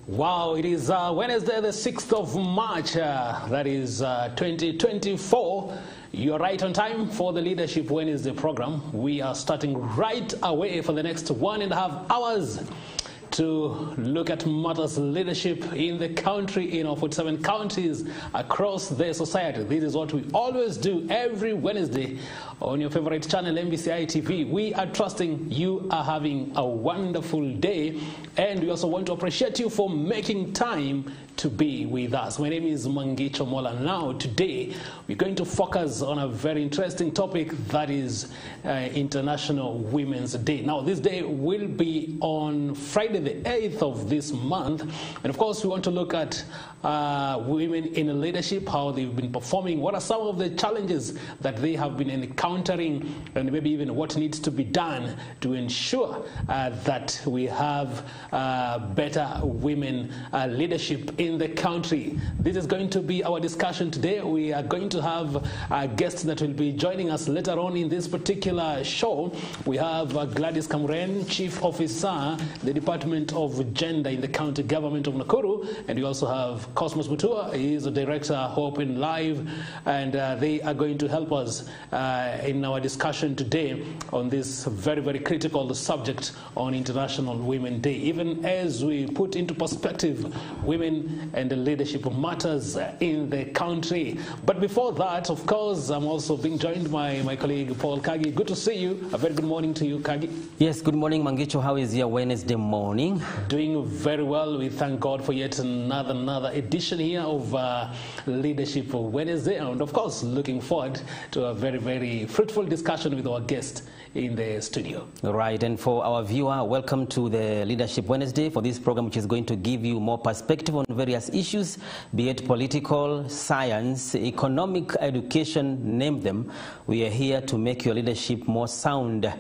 Wow, it is Wednesday, the 6th of March, that is 2024. You're right on time for the Leadership Wednesday program. We are starting right away for the next 1.5 hours to look at matters leadership in the country, in our 47 counties across the society. This is what we always do every Wednesday on your favorite channel, MBCI TV. We are trusting you are having a wonderful day, and we also want to appreciate you for making time to be with us. My name is Mangicho Mola. Now, today, we're going to focus on a very interesting topic, that is International Women's Day. Now, this day will be on Friday, the 8th of this month. And of course, we want to look at women in leadership, how they've been performing, what are some of the challenges that they have been encountering, and maybe even what needs to be done to ensure that we have better women leadership in the country. This is going to be our discussion today. We are going to have a guest that will be joining us later on in this particular show. We have Gladys Kamuren, Chief Officer, the Department of Gender in the County Government of Nakuru, and we also have Cosmos Mutua. He is the Director, Hope in Live, and they are going to help us in our discussion today on this very, very critical subject on International Women's Day, even as we put into perspective women and the leadership matters in the country. But before that, of course, I'm also being joined by my colleague Paul Kagi. Good to see you. A very good morning to you, Kagi. Yes, good morning, Mangicho. How is your Wednesday morning? Doing very well. We thank God for yet another edition here of Leadership Wednesday, and of course, looking forward to a very, very fruitful discussion with our guest in the studio. Right, and for our viewer, welcome to the Leadership Wednesday, for this program which is going to give you more perspective on various issues, be it political, science, economic, education, name them. We are here to make your leadership more sound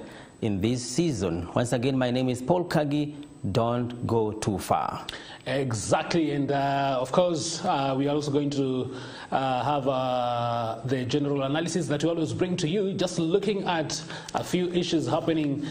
in this season. Once again, my name is Paul Kagi. Don't go too far. Exactly, and of course, we are also going to have the general analysis that we always bring to you, just looking at a few issues happening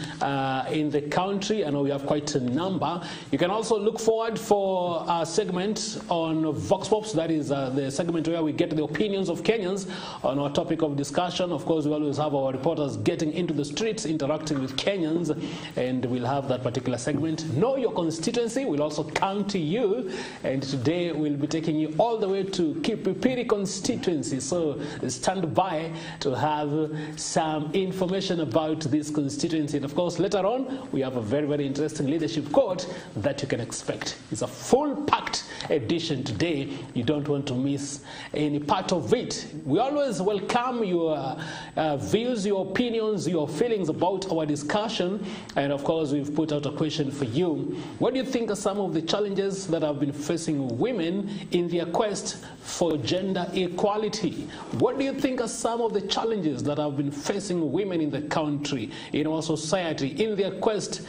in the country. I know we have quite a number. You can also look forward for a segment on Vox Pops. That is the segment where we get the opinions of Kenyans on our topic of discussion. Of course, we always have our reporters getting into the streets, interacting with Kenyans, and we'll have that particular segment. Know Your Constituency will also come to you, and today we'll be taking you all the way to Kipipiri constituency, so stand by to have some information about this constituency. And of course, later on, we have a very, very interesting leadership quote that you can expect. It's a full-packed edition today. You don't want to miss any part of it. We always welcome your views, your opinions, your feelings about our discussion, and of course, we've put out a question for you. What do you think are some of the challenges that have been facing women in their quest for gender equality? What do you think are some of the challenges that have been facing women in the country, in our society, in their quest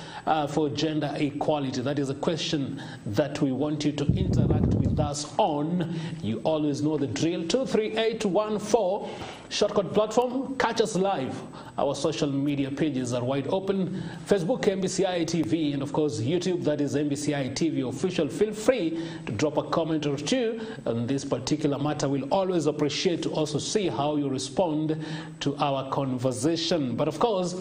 for gender equality? That is a question that we want you to interact with us on. You always know the drill. 23814 shortcut platform. Catch us live. Our social media pages are wide open. Facebook, MBCI TV, and of course YouTube, that is MBCI TV official. Feel free to drop a comment or two on this particular matter. We'll always appreciate to also see how you respond to our conversation. But of course,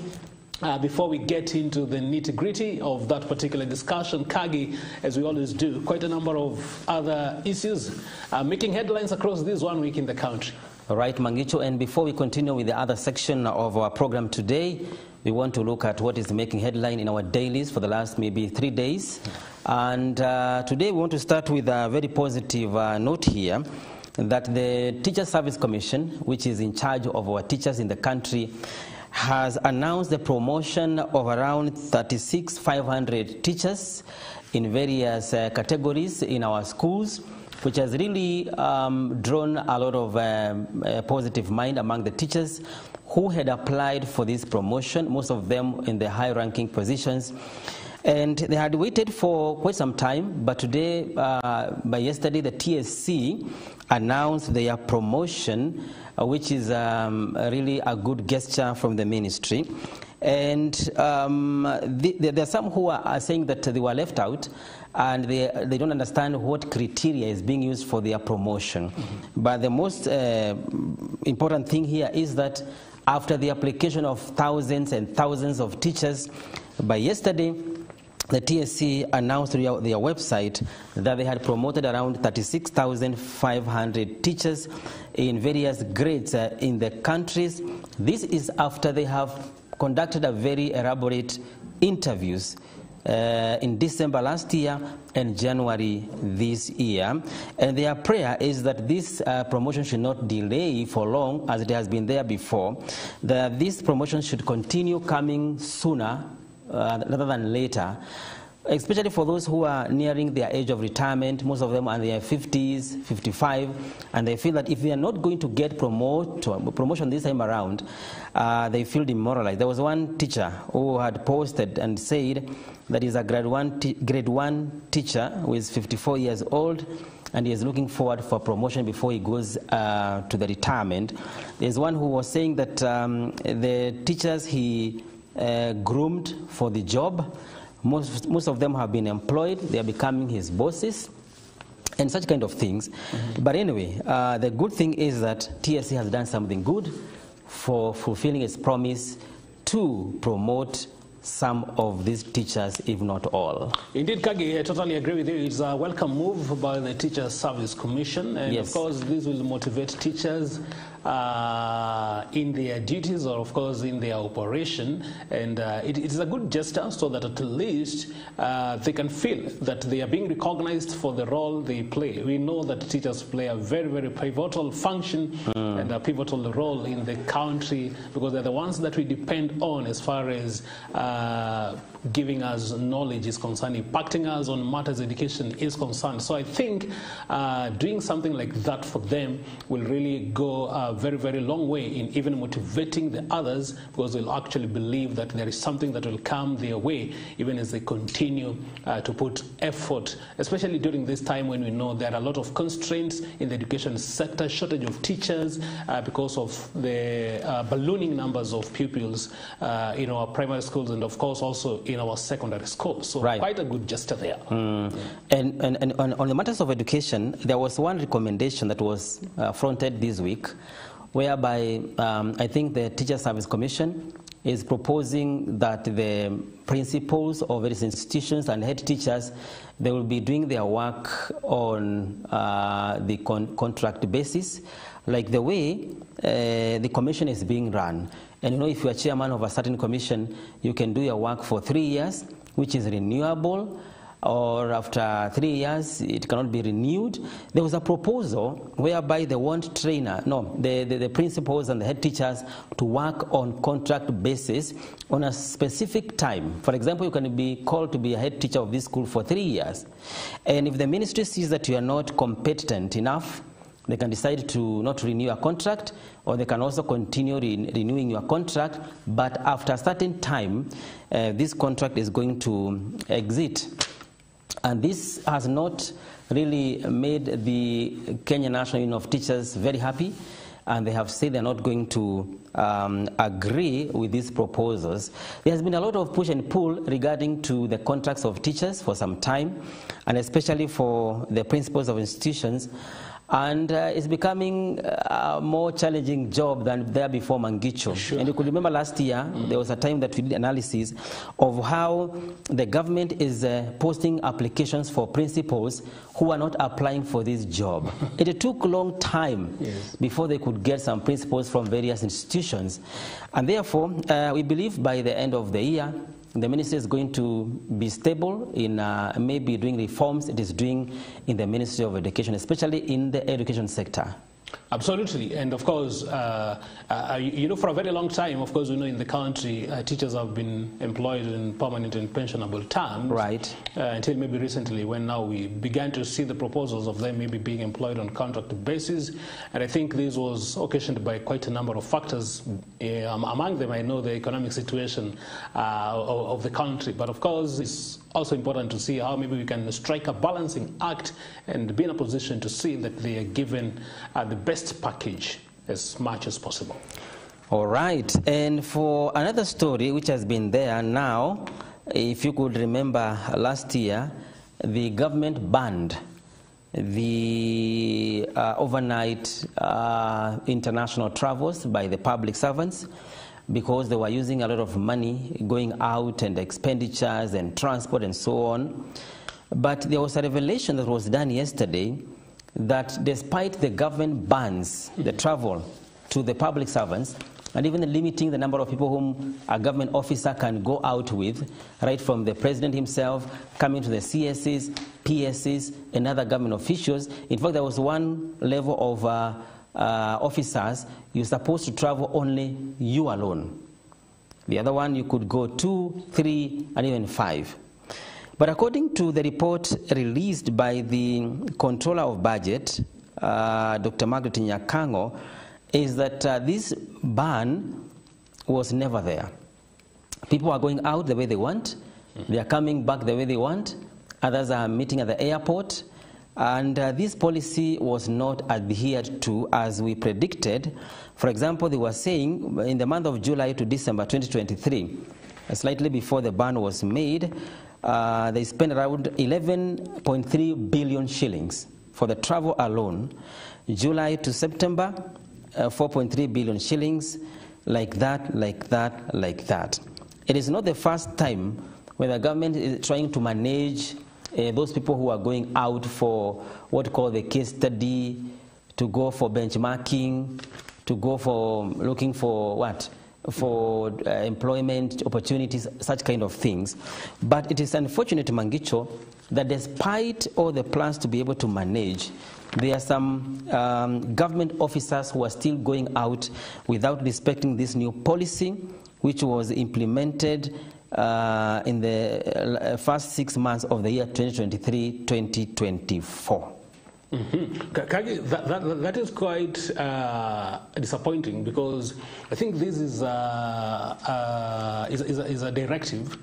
before we get into the nitty-gritty of that particular discussion, Kagi, as we always do, quite a number of other issues making headlines across this 1 week in the country. All right, Mangicho, and before we continue with the other section of our program today, we want to look at what is making headline in our dailies for the last maybe 3 days. And today we want to start with a very positive note here, that the Teacher Service Commission, which is in charge of our teachers in the country, has announced the promotion of around 36,500 teachers in various categories in our schools, which has really drawn a lot of positive mind among the teachers who had applied for this promotion, most of them in the high-ranking positions. And they had waited for quite some time, but today, by yesterday, the TSC announced their promotion, which is really a good gesture from the ministry. And there are some who are saying that they were left out, and they don't understand what criteria is being used for their promotion. But the most important thing here is that after the application of thousands and thousands of teachers, by yesterday, the TSC announced through their website that they had promoted around 36,500 teachers in various grades in the countries. This is after they have conducted a very elaborate interviews in December last year and January this year. And their prayer is that this promotion should not delay for long, as it has been there before, that this promotion should continue coming sooner rather than later, especially for those who are nearing their age of retirement. Most of them are in their 50s, 55, and they feel that if they are not going to get promotion this time around, they feel demoralized. There was one teacher who had posted and said that he's a grade one teacher who is 54 years old, and he is looking forward for promotion before he goes to the retirement. There's one who was saying that the teachers he groomed for the job, most of them have been employed. They are becoming his bosses and such kind of things. But anyway, the good thing is that TSC has done something good for fulfilling its promise to promote some of these teachers, if not all. Indeed, Kagi, I totally agree with you. It's a welcome move by the Teachers Service Commission, and yes, of course this will motivate teachers in their duties, or of course in their operation, and it is a good gesture so that at least they can feel that they are being recognized for the role they play. We know that teachers play a very, very pivotal function and a pivotal role in the country, because they're the ones that we depend on as far as giving us knowledge is concerned, impacting us on matters education is concerned. So I think doing something like that for them will really go a very, very long way in even motivating the others, because they'll actually believe that there is something that will come their way even as they continue to put effort, especially during this time when we know there are a lot of constraints in the education sector, shortage of teachers because of the ballooning numbers of pupils in our primary schools and of course also in our secondary schools. So quite a good gesture there. And on the matters of education, there was one recommendation that was fronted this week, whereby I think the Teacher Service Commission is proposing that the principals of various institutions and head teachers, they will be doing their work on the contract basis, like the way the commission is being run. And you know, if you are chairman of a certain commission, you can do your work for 3 years, which is renewable, or after 3 years, it cannot be renewed. There was a proposal whereby they want the principals and the head teachers to work on contract basis on a specific time. For example, you can be called to be a head teacher of this school for 3 years. And if the ministry sees that you are not competent enough, they can decide to not renew a contract, or they can also continue renewing your contract, but after a certain time, this contract is going to exit. And this has not really made the Kenya National Union of Teachers very happy, and they have said they're not going to agree with these proposals. There has been a lot of push and pull regarding to the contracts of teachers for some time, and especially for the principals of institutions. And it's becoming a more challenging job than there before Mangicho. Sure. And you could remember last year, there was a time that we did analysis of how the government is posting applications for principals who are not applying for this job. It took a long time before they could get some principals from various institutions. And therefore, we believe by the end of the year, the ministry is going to be stable in maybe doing reforms it is doing in the Ministry of Education, especially in the education sector. Absolutely, and of course, you know, for a very long time, of course, we know in the country, teachers have been employed in permanent and pensionable terms. Right. Until maybe recently, when now we began to see the proposals of them maybe being employed on contract basis. And I think this was occasioned by quite a number of factors. Among them, I know the economic situation of the country. But of course, it's also important to see how maybe we can strike a balancing act and be in a position to see that they are given the best package as much as possible. All right. And for another story which has been there now, if you could remember last year, the government banned the overnight international travels by the public servants because they were using a lot of money going out and expenditures and transport and so on. But there was a revelation that was done yesterday that despite the government bans the travel to the public servants, and even limiting the number of people whom a government officer can go out with, right from the president himself, coming to the CSs, PSs, and other government officials. In fact, there was one level of officers, you're supposed to travel only you alone. The other one, you could go 2, 3, and even 5. But according to the report released by the Controller of Budget, Dr. Margaret Nyakango, is that this ban was never there. People are going out the way they want. They are coming back the way they want. Others are meeting at the airport. And this policy was not adhered to as we predicted. For example, they were saying in the month of July to December 2023, slightly before the ban was made, they spent around 11.3 billion shillings for the travel alone. July to September, 4.3 billion shillings, like that, like that, like that. It is not the first time when the government is trying to manage those people who are going out for what call the case study, to go for benchmarking, to go for looking for what? For employment opportunities, such kind of things. But it is unfortunate, Mangicho, that despite all the plans to be able to manage, there are some government officers who are still going out without respecting this new policy, which was implemented in the first 6 months of the year 2023-2024. Kagi, that is quite disappointing, because I think this is a directive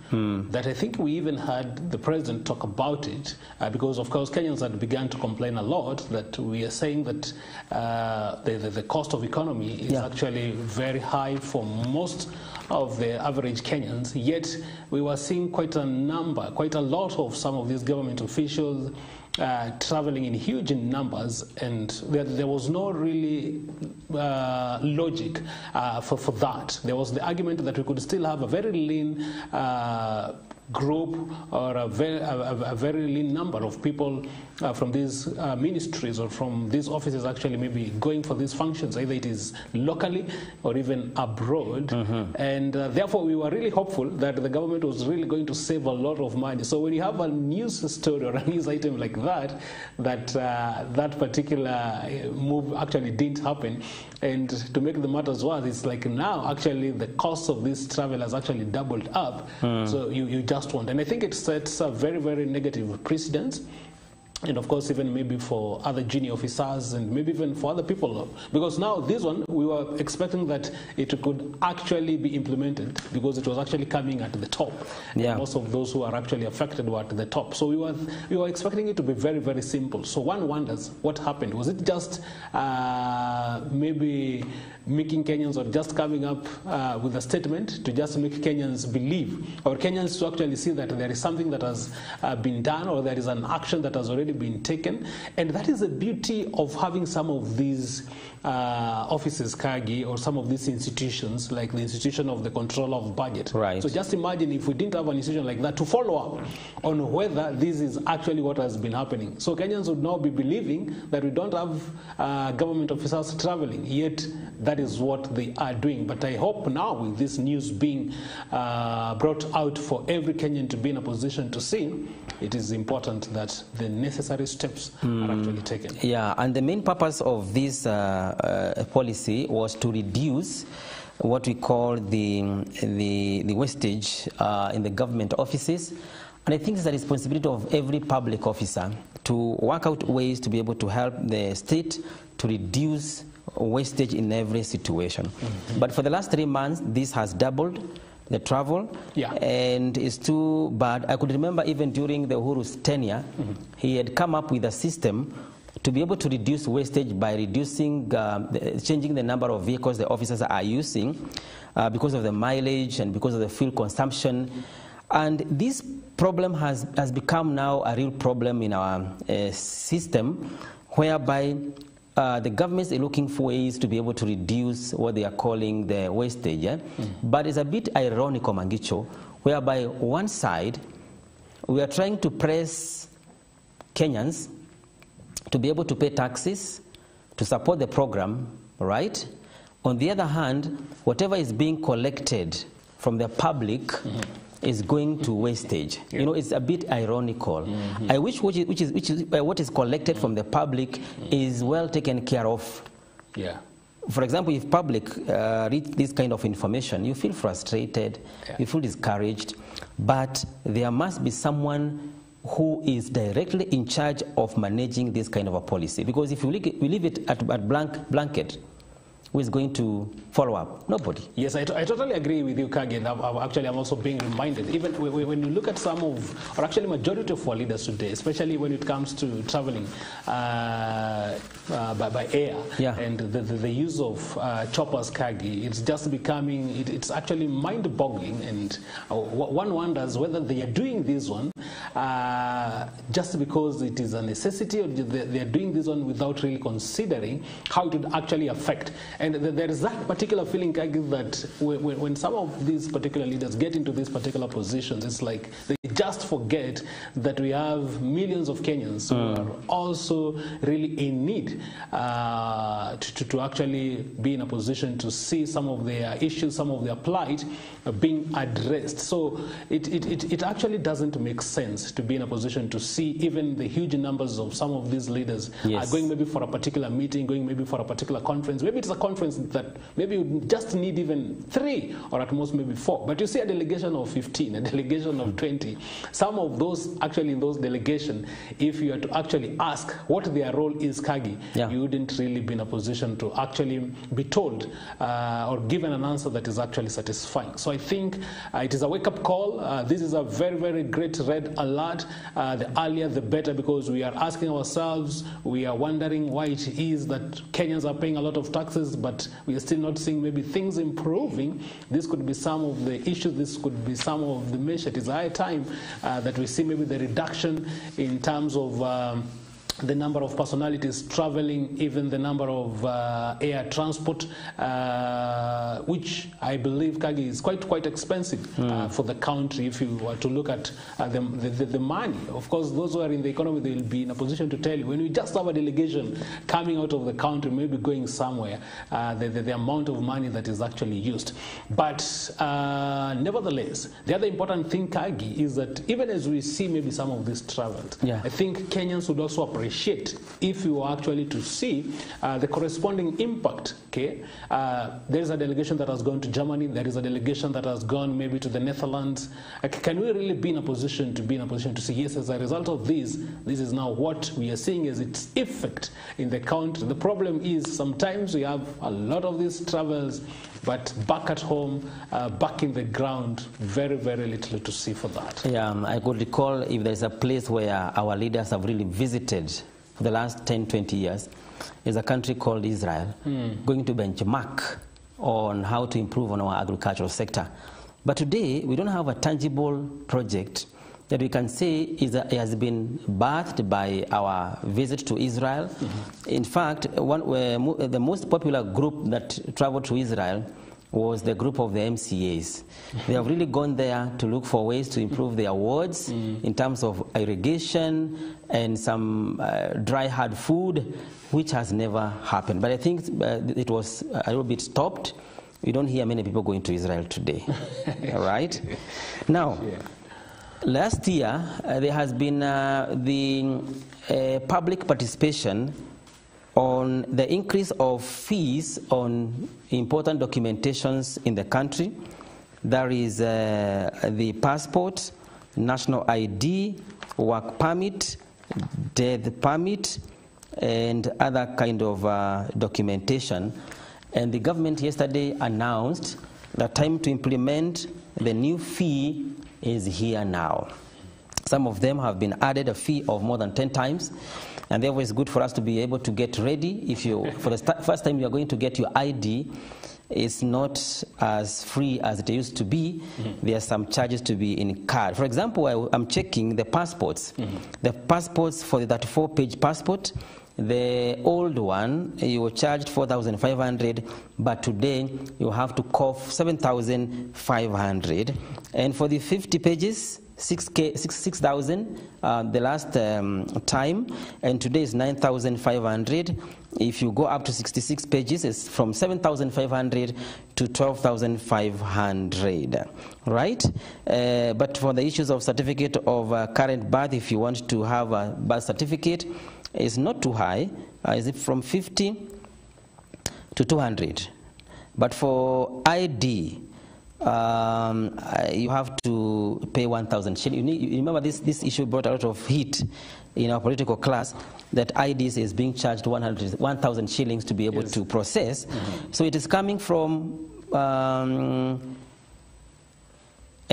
that I think we even had the president talk about it, because of course Kenyans had begun to complain a lot that we are saying that the cost of economy is actually very high for most of the average Kenyans, yet we were seeing quite a lot of some of these government officials traveling in huge numbers, and there was no really logic for that. There was the argument that we could still have a very lean group or a very lean number of people from these ministries or from these offices actually maybe going for these functions, either it is locally or even abroad. And therefore we were really hopeful that the government was really going to save a lot of money. So when you have a news story or a news item like that, that particular move actually didn't happen, and to make the matters worse, it's like now actually the cost of this travel has actually doubled up. So you just want, and I think it sets a very, very negative precedent. And of course, even maybe for other junior officers and maybe even for other people. Because now this one, we were expecting that it could actually be implemented because it was actually coming at the top. And most of those who are actually affected were at the top. So we were expecting it to be very, very simple. So one wonders what happened. Was it just maybe making Kenyans, or just coming up with a statement to just make Kenyans believe, or Kenyans to actually see that there is something that has been done, or there is an action that has already been taken? And that is the beauty of having some of these offices, Kagi, or some of these institutions, like the institution of the Controller of Budget. So just imagine if we didn't have an institution like that to follow up on whether this is actually what has been happening. So Kenyans would now be believing that we don't have government officers traveling, yet that is what they are doing. But I hope now, with this news being brought out for every Kenyan to be in a position to see, it is important that the necessary steps are actually taken. Yeah, and the main purpose of this policy was to reduce what we call the wastage in the government offices. And I think it's the responsibility of every public officer to work out ways to be able to help the state to reduce wastage in every situation. But for the last 3 months, this has doubled the travel, and it's too bad. I could remember even during the Uhuru's tenure, he had come up with a system to be able to reduce wastage by reducing, changing the number of vehicles the officers are using because of the mileage and because of the fuel consumption. And this problem has become now a real problem in our system, whereby the government is looking for ways to be able to reduce what they are calling the wastage. But it's a bit ironical, Mangicho, whereby one side, we are trying to press Kenyans to be able to pay taxes, to support the program, right? On the other hand, whatever is being collected from the public is going to wastage. You know, it's a bit ironical. I wish what is collected from the public is well taken care of. Yeah. For example, if public read this kind of information, you feel frustrated, you feel discouraged, but there must be someone who is directly in charge of managing this kind of a policy. Because if we leave it at blanket, who is going to follow up? Nobody. Yes, I totally agree with you, Kagi, and I'm also being reminded, even when you look at some of, or actually majority of our leaders today, especially when it comes to traveling by air, and the use of choppers, Kagi, it's just becoming, it's actually mind-boggling, and one wonders whether they are doing this one just because it is a necessity, or they are doing this one without really considering how it would actually affect. And there is that particular feeling, Kagi, that when some of these particular leaders get into these particular positions, it's like they just forget that we have millions of Kenyans who are also really in need to actually be in a position to see some of their issues, some of their plight being addressed. So it actually doesn't make sense to be in a position to see even the huge numbers of some of these leaders going maybe for a particular meeting, going maybe for a particular conference. Maybe it's a conference that maybe you just need even 3 or at most maybe 4. But you see a delegation of 15, a delegation of 20. Some of those, actually in those delegations, if you are to actually ask what their role is, Kagi, you wouldn't really be in a position to actually be told or given an answer that is actually satisfying. So I think it is a wake-up call. This is a very, very great red alert. The earlier the better, because we are asking ourselves, we are wondering why it is that Kenyans are paying a lot of taxes, but we are still not seeing maybe things improving. This could be some of the issues, this could be some of the measures. It is high time that we see maybe the reduction in terms of the number of personalities traveling, even the number of air transport, which I believe, Kagi, is quite expensive for the country. If you were to look at the money, of course, those who are in the economy, they will be in a position to tell you, when we just have a delegation coming out of the country, maybe going somewhere, the amount of money that is actually used. But nevertheless, the other important thing, Kagi, is that even as we see maybe some of these travels, I think Kenyans would also appreciate if you are actually to see the corresponding impact. Okay, there is a delegation that has gone to Germany. There is a delegation that has gone maybe to the Netherlands. Can we really be in a position to see, yes, as a result of this is now what we are seeing as its effect in the country? The problem is sometimes we have a lot of these travels, but back at home, back in the ground, very, very little to see for that. Yeah, I could recall if there's a place where our leaders have really visited for the last 10, 20 years, is a country called Israel, going to benchmark on how to improve on our agricultural sector. But today, we don't have a tangible project that we can say has been birthed by our visit to Israel. In fact, the most popular group that traveled to Israel was the group of the MCAs. They have really gone there to look for ways to improve their wards in terms of irrigation and some dry hard food, which has never happened. But I think it was a little bit stopped. We don't hear many people going to Israel today. All right? Now, last year, there has been the public participation on the increase of fees on important documentations in the country. There is the passport, national ID, work permit, death permit, and other kind of documentation. And the government yesterday announced the time to implement the new fee is here now. Some of them have been added a fee of more than 10 times. And therefore, it's good for us to be able to get ready. If you, for the first time you are going to get your ID, it's not as free as it used to be. There are some charges to be incurred. For example, I'm checking the passports. The passports for the 34-page passport, the old one, you were charged 4,500, but today you have to cough 7,500. And for the 50 pages, 6,000 the last time, and today is 9,500. If you go up to 66 pages, it's from 7,500 to 12,500, right? But for the issues of certificate of current birth, if you want to have a birth certificate, it's not too high. Is it from 50 to 200? But for ID, you have to pay 1,000 shillings. You remember this issue brought a lot of heat in our political class, that IDs is being charged 1,000 shillings to be able to process. So it is coming from, I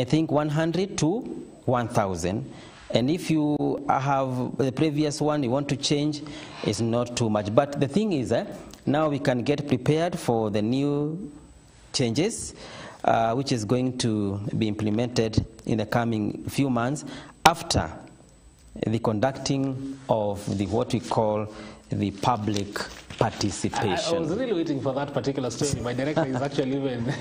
think, 100 to 1,000. And if you have the previous one, you want to change, it's not too much. But the thing is, now we can get prepared for the new changes, which is going to be implemented in the coming few months after the conducting of what we call the public participation. I was really waiting for that particular story. My director is actually even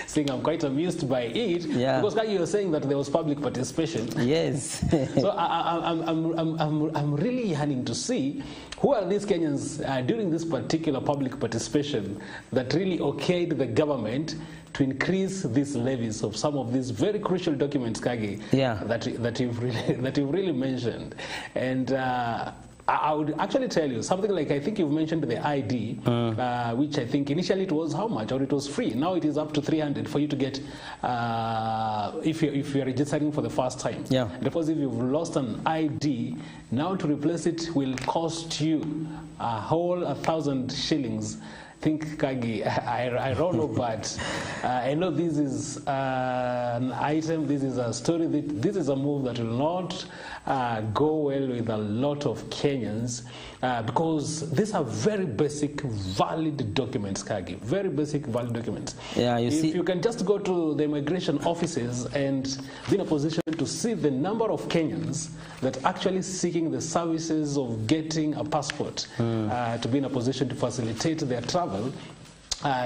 saying I'm quite amused by it, because you were saying that there was public participation. Yes. So I'm really yearning to see who are these Kenyans during this particular public participation that really okayed the government to increase these levies of some of these very crucial documents, Kagi, that you've really mentioned. And I would actually tell you something like, I think you've mentioned the ID, which I think initially it was how much, or it was free. Now it is up to 300 for you to get, if you're registering for the first time. Because if you've lost an ID, now to replace it will cost you a whole 1,000 shillings. Think, Kagi, I don't know, but I know this is an item, this is a story, this is a move that will not go well with a lot of Kenyans, because these are very basic, valid documents, Kagi, very basic, valid documents. If you can just go to the immigration offices and be in a position to see the number of Kenyans that actually seeking the services of getting a passport, to be in a position to facilitate their travel,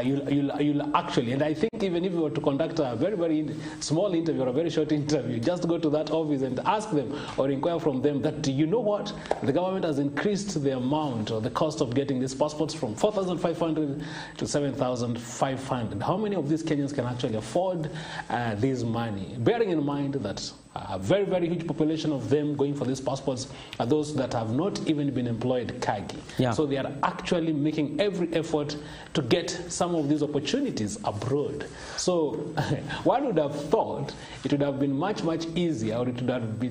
you'll actually, and I think even if you were to conduct a very, very small interview or a very short interview, just go to that office and ask them or inquire from them that, you know what, the government has increased the amount or the cost of getting these passports from 4,500 to 7,500. How many of these Kenyans can actually afford this money? Bearing in mind that a very, very huge population of them going for these passports are those that have not even been employed, Kagi. So they are actually making every effort to get some of these opportunities abroad. So one would have thought it would have been much, much easier, or it would have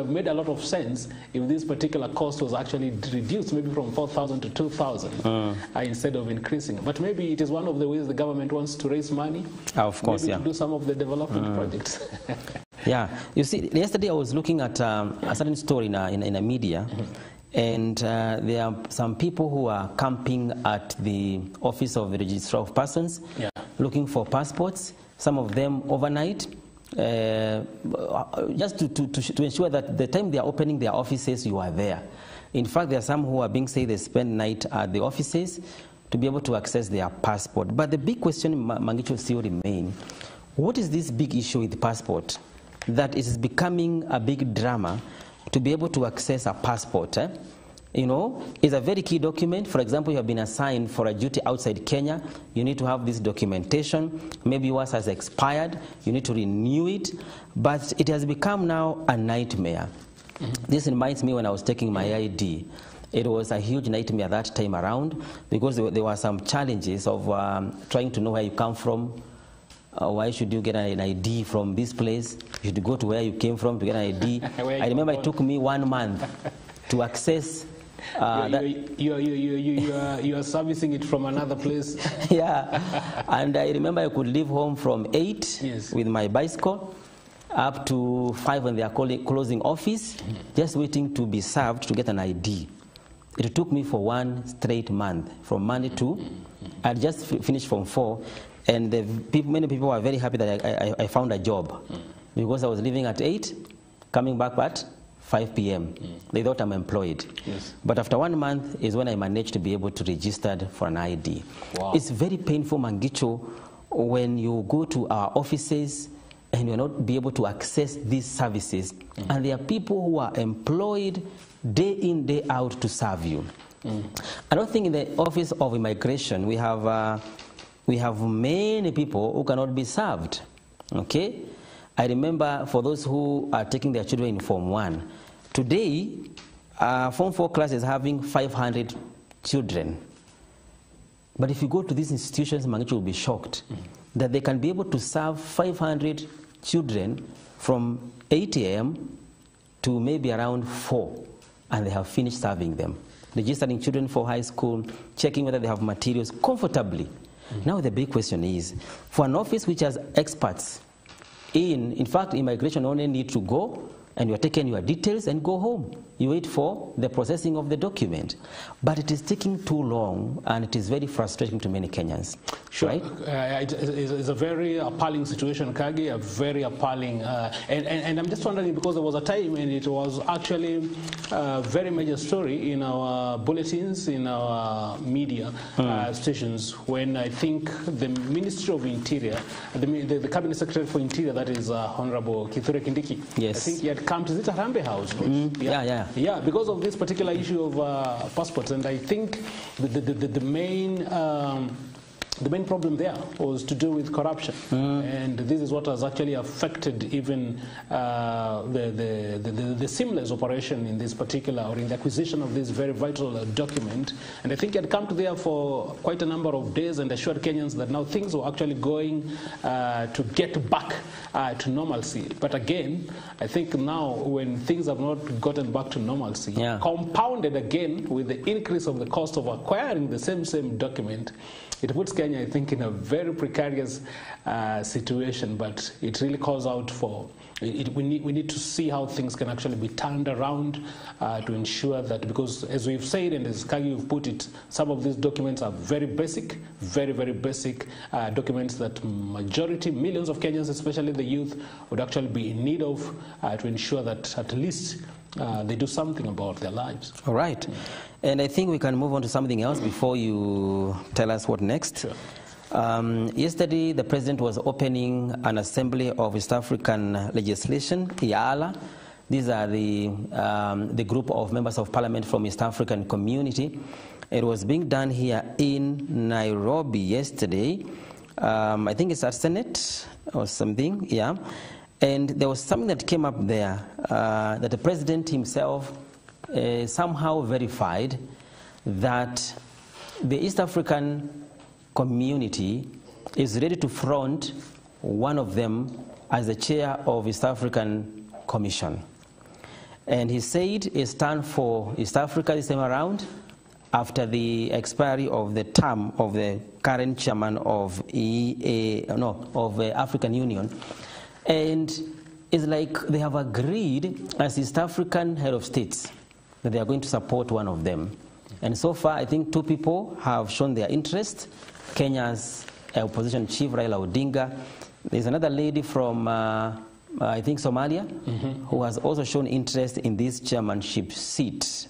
made a lot of sense if this particular cost was actually reduced, maybe from 4,000 to 2,000 instead of increasing. But maybe it is one of the ways the government wants to raise money. Of course, maybe to do some of the development projects. You see, yesterday I was looking at a certain story in a media, and there are some people who are camping at the office of the Registrar of Persons, looking for passports, some of them overnight, just to ensure that the time they are opening their offices, you are there. In fact, there are some who are being said they spend night at the offices to be able to access their passport. But the big question, Mangicho, still remains, what is this big issue with the passport that is becoming a big drama to be able to access a passport? You know, it's a very key document. For example, you have been assigned for a duty outside Kenya. You need to have this documentation. Maybe yours has expired. You need to renew it. But it has become now a nightmare. This reminds me when I was taking my ID. It was a huge nightmare that time around, because there were some challenges of trying to know where you come from. Why should you get an ID from this place? You should go to where you came from to get an ID. I remember it took me 1 month to access. You are servicing it from another place. And I remember I could leave home from 8 with my bicycle up to 5 when they are closing office, just waiting to be served to get an ID. It took me for 1 straight month, from Monday to, I just finished from 4, and many people were very happy that I found a job, because I was leaving at 8, coming back at 5 p.m. They thought I'm employed. Yes. But after 1 month is when I managed to be able to register for an ID. Wow. It's very painful, Mangicho, when you go to our offices and you're not be able to access these services, and there are people who are employed day in, day out to serve you. I don't think in the Office of Immigration we have many people who cannot be served. Okay? I remember for those who are taking their children in Form 1, today Form 4 class is having 500 children. But if you go to these institutions, Mangicho will be shocked that they can be able to serve 500 children from 8 a.m. to maybe around 4, and they have finished serving them. Registering children for high school, checking whether they have materials comfortably. Now the big question is, for an office which has experts in fact, immigration only need to go and you are taking your details and go home. You wait for the processing of the document. But it is taking too long, and it is very frustrating to many Kenyans. Sure. Right? It's a very appalling situation, Kagi, a very appalling. And I'm just wondering, because there was a time when it was actually a very major story in our bulletins, in our media stations, when I think the Ministry of Interior, the Cabinet Secretary for Interior, that is Honorable Kithure Kindiki, yes. I think he had come to visit Harambee House. Yeah, because of this particular issue of passports. And I think the main problem there was to do with corruption, and this is what has actually affected even the seamless operation in this particular, or in the acquisition of this very vital document. And I think it had come to there for quite a number of days and assured Kenyans that now things were actually going to get back to normalcy. But again, I think now when things have not gotten back to normalcy, compounded again with the increase of the cost of acquiring the same document, it puts Kenya, I think, in a very precarious situation. But it really calls out for we need to see how things can actually be turned around to ensure that, because as we've said, and as Kagi you've put it, some of these documents are very basic, very basic documents that millions of Kenyans, especially the youth, would actually be in need of to ensure that at least they do something about their lives. All right. And I think we can move on to something else before you tell us what next. Sure. Yesterday, the president was opening an assembly of East African legislation, IALA. These are the group of members of parliament from East African community. It was being done here in Nairobi yesterday. I think it's at Senate or something, yeah. And there was something that came up there that the president himself somehow verified that the East African community is ready to front one of them as the chair of East African Commission. And he said it stands for East Africa this time around after the expiry of the term of the current chairman of African Union. And it's like they have agreed as East African head of states that they are going to support one of them. And so far, I think 2 people have shown their interest. Kenya's opposition chief, Raila Odinga. There's another lady from, I think, Somalia, who has also shown interest in this chairmanship seat.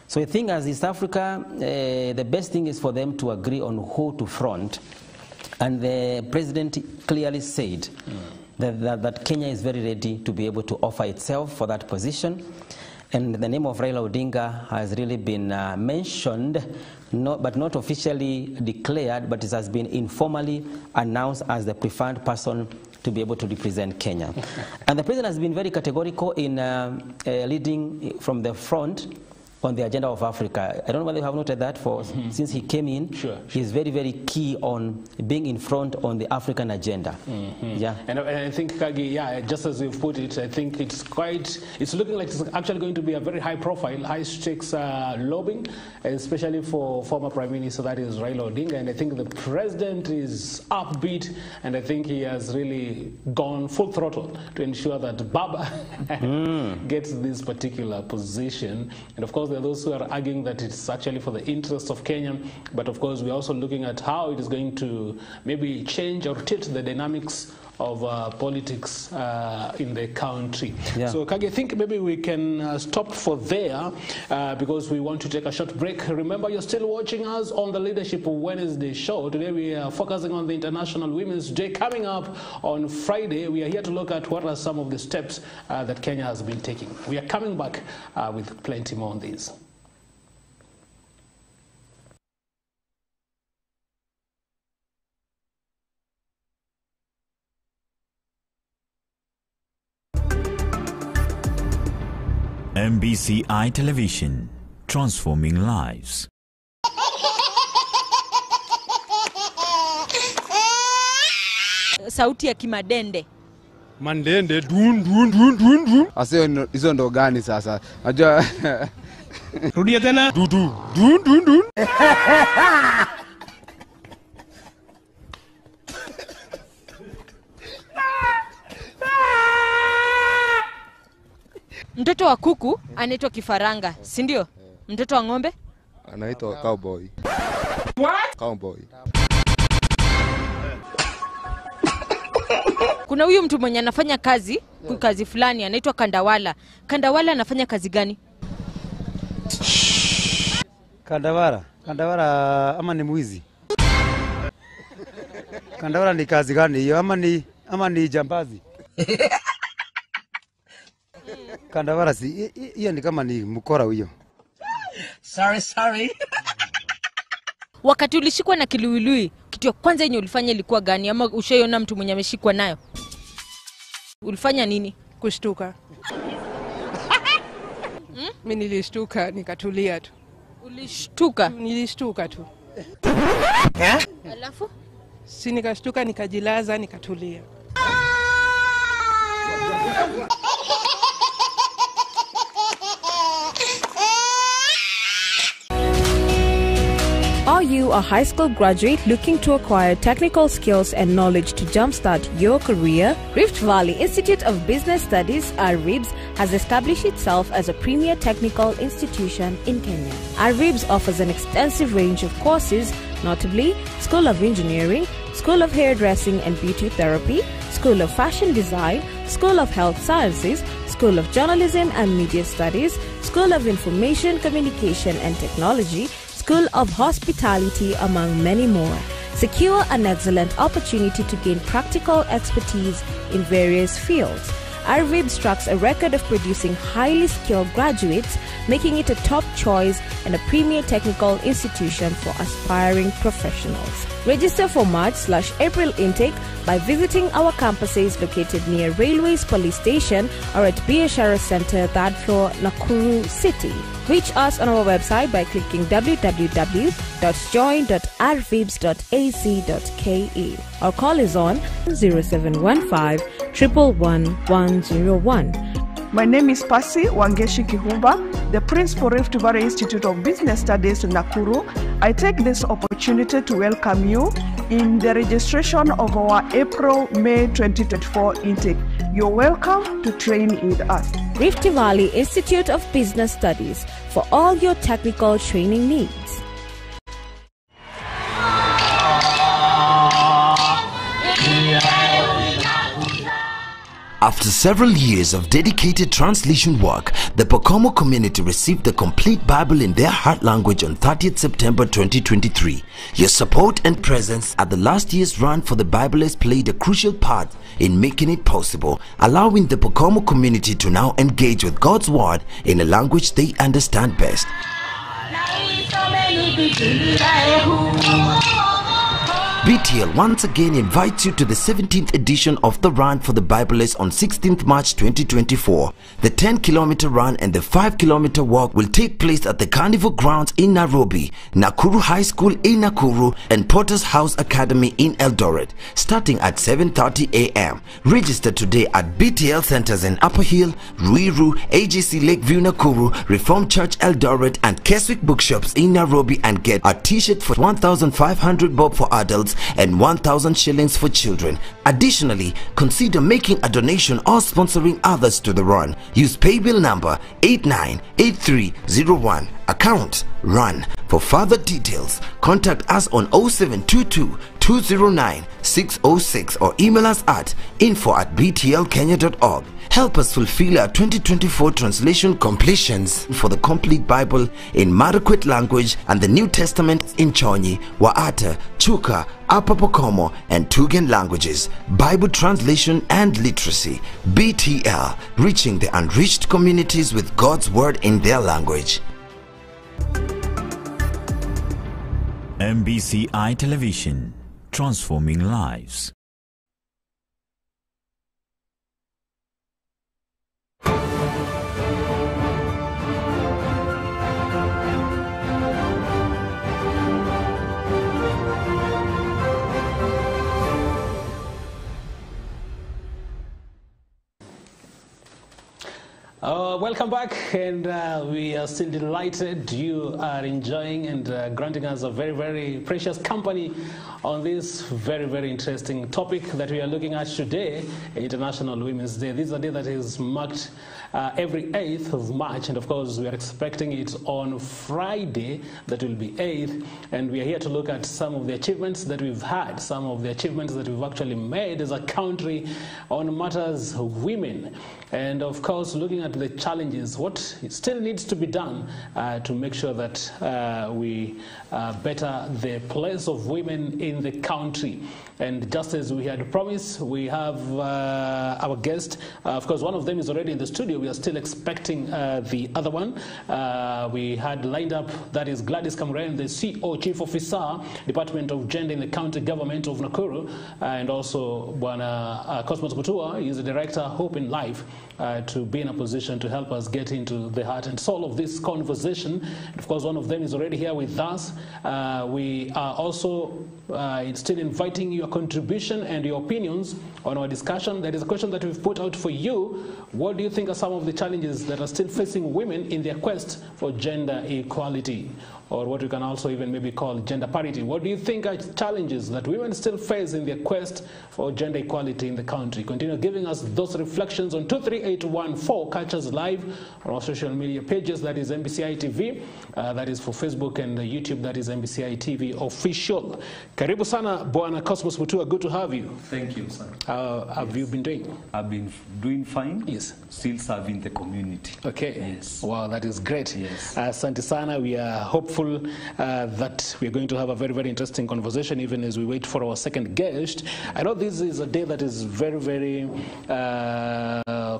So I think as East Africa, the best thing is for them to agree on who to front. And the president clearly said that Kenya is very ready to be able to offer itself for that position. And the name of Raila Odinga has really been mentioned, but not officially declared, but it has been informally announced as the preferred person to be able to represent Kenya. And the president has been very categorical in leading from the front on the agenda of Africa. I don't know whether you have noted that since he came in, he's very, very key on being in front on the African agenda. Yeah. And I think, Kagi, yeah, just as you've put it, I think it's looking like it's actually going to be a very high profile, high stakes lobbying, especially for former Prime Minister, that is Raila Odinga. And I think the president is upbeat, and I think he has really gone full throttle to ensure that Baba gets this particular position. And of course, there are those who are arguing that it's actually for the interest of Kenya, but of course, we're also looking at how it is going to maybe change or tilt the dynamics of politics in the country. Yeah. So, Kage, I think maybe we can stop for there because we want to take a short break. Remember, you're still watching us on the Leadership Wednesday show. Today, we are focusing on the International Women's Day coming up on Friday. We are here to look at what are some of the steps that Kenya has been taking. We are coming back with plenty more on these. MBCI Television, transforming lives. Sauti ya kimadende. Mandende dun dun dun dun dun. Asio hizo ndo gani sasa? Unajua rudia tena. Du du dun dun dun. Mtoto wa kuku anaitwa kifaranga, si ndio? Mtoto wa ng'ombe anaitwa cowboy. What? Cowboy. Kuna huyu mtu mwenye anafanya kazi fulani anaitwa Kandawala. Kandawala anafanya kazi gani? Kandawala ama ni mwizi? Kandawala ni kazi gani hiyo ama ni jambazi? Kandawala si hiyo ni kama ni mkora huyo. Sorry. Wakati ulishikwa na kiluilui, kitu ya kwanza yenye ulifanya ilikuwa gani? Ama ushaiona mtu mwenye ameshikwa nayo? Ulifanya nini? Kushtuka. Mimi nilishtuka nikatulia tu. Ulishtuka? Nilishtuka tu. Alafu? Si nikashtuka nikajilaza nikatulia. Are you a high school graduate looking to acquire technical skills and knowledge to jumpstart your career? Rift Valley Institute of Business Studies, RIBS, has established itself as a premier technical institution in Kenya. RIBS offers an extensive range of courses, notably School of Engineering, School of Hairdressing and Beauty Therapy, School of Fashion Design, School of Health Sciences, School of Journalism and Media Studies, School of Information, Communication and Technology, School of Hospitality, among many more. Secure an excellent opportunity to gain practical expertise in various fields. RIBS tracks a record of producing highly skilled graduates, making it a top choice and a premier technical institution for aspiring professionals. Register for March/April intake by visiting our campuses located near Railways Police Station or at Biashara Center, 3rd floor, Nakuru City. Reach us on our website by clicking www.join.rvibs.ac.ke. Our call is on 0715 111 101. My name is Pasi Wangeshi Kihumba, the Principal Rift Valley Institute of Business Studies in Nakuru. I take this opportunity to welcome you in the registration of our April-May 2024 intake. You're welcome to train with us. Rift Valley Institute of Business Studies, for all your technical training needs. After several years of dedicated translation work, the Pokomo community received the complete Bible in their heart language on 30th September 2023. Your support and presence at the last year's run for the Bible has played a crucial part in making it possible, allowing the Pokomo community to now engage with God's Word in a language they understand best. BTL once again invites you to the 17th edition of the Run for the Bibleless on 16th March 2024. The 10-kilometer run and the 5-kilometer walk will take place at the Carnival Grounds in Nairobi, Nakuru High School in Nakuru, and Potter's House Academy in Eldoret, starting at 7:30 a.m. Register today at BTL Centers in Upper Hill, Ruiru, AGC Lakeview Nakuru, Reformed Church Eldoret, and Keswick Bookshops in Nairobi, and get a t-shirt for 1,500 bob for adults and 1,000 shillings for children. Additionally, consider making a donation or sponsoring others to the run. Use paybill number 898301, account RUN. For further details, contact us on 0722 209 606 or email us at info@btlkenya.org. Help us fulfill our 2024 translation completions for the complete Bible in Marakwet language and the New Testament in Chonyi, Waata, Chuka, Upper Pokomo, and Tugen languages. Bible translation and literacy. BTL, reaching the unreached communities with God's word in their language. MBCI Television, transforming lives. Welcome back, and we are still delighted you are enjoying and granting us a very, very precious company on this very, very interesting topic that we are looking at today, International Women's Day. This is a day that is marked every 8th of March, and of course we are expecting it on Friday, that will be 8th, and we are here to look at some of the achievements that we've had, some of the achievements that we've actually made as a country on matters of women, and of course looking at the challenges, what still needs to be done to make sure that we better the place of women in the country. And just as we had promised, we have our guest. Of course, one of them is already in the studio. We are still expecting the other one. We had lined up, that is Gladys Kamren, the CO, Chief Officer, Department of Gender in the County Government of Nakuru, and also Bwana Cosmos Kutua, he is the Director, Hope in Life, to be in a position to help us get into the heart and soul of this conversation. And of course, one of them is already here with us. We are also still inviting your contribution and your opinions on our discussion. There is a question that we've put out for you. What do you think are some of the challenges that are still facing women in their quest for gender equality, or what we can also even maybe call gender parity? What do you think are challenges that women still face in their quest for gender equality in the country? Continue giving us those reflections on 23814. Catch us live on our social media pages, that is MBCI TV, that is for Facebook, and YouTube, that is MBCI TV official. Karibu sana Bwana Cosmos Mutua, good to have you. Thank you, sir. How have you been doing? I've been doing fine. Yes. Still serving the community. Okay. Yes. Wow, that is great. Yes. Asante sana. We are hopeful that we are going to have a very, very interesting conversation even as we wait for our second guest. I know this is a day that is very, very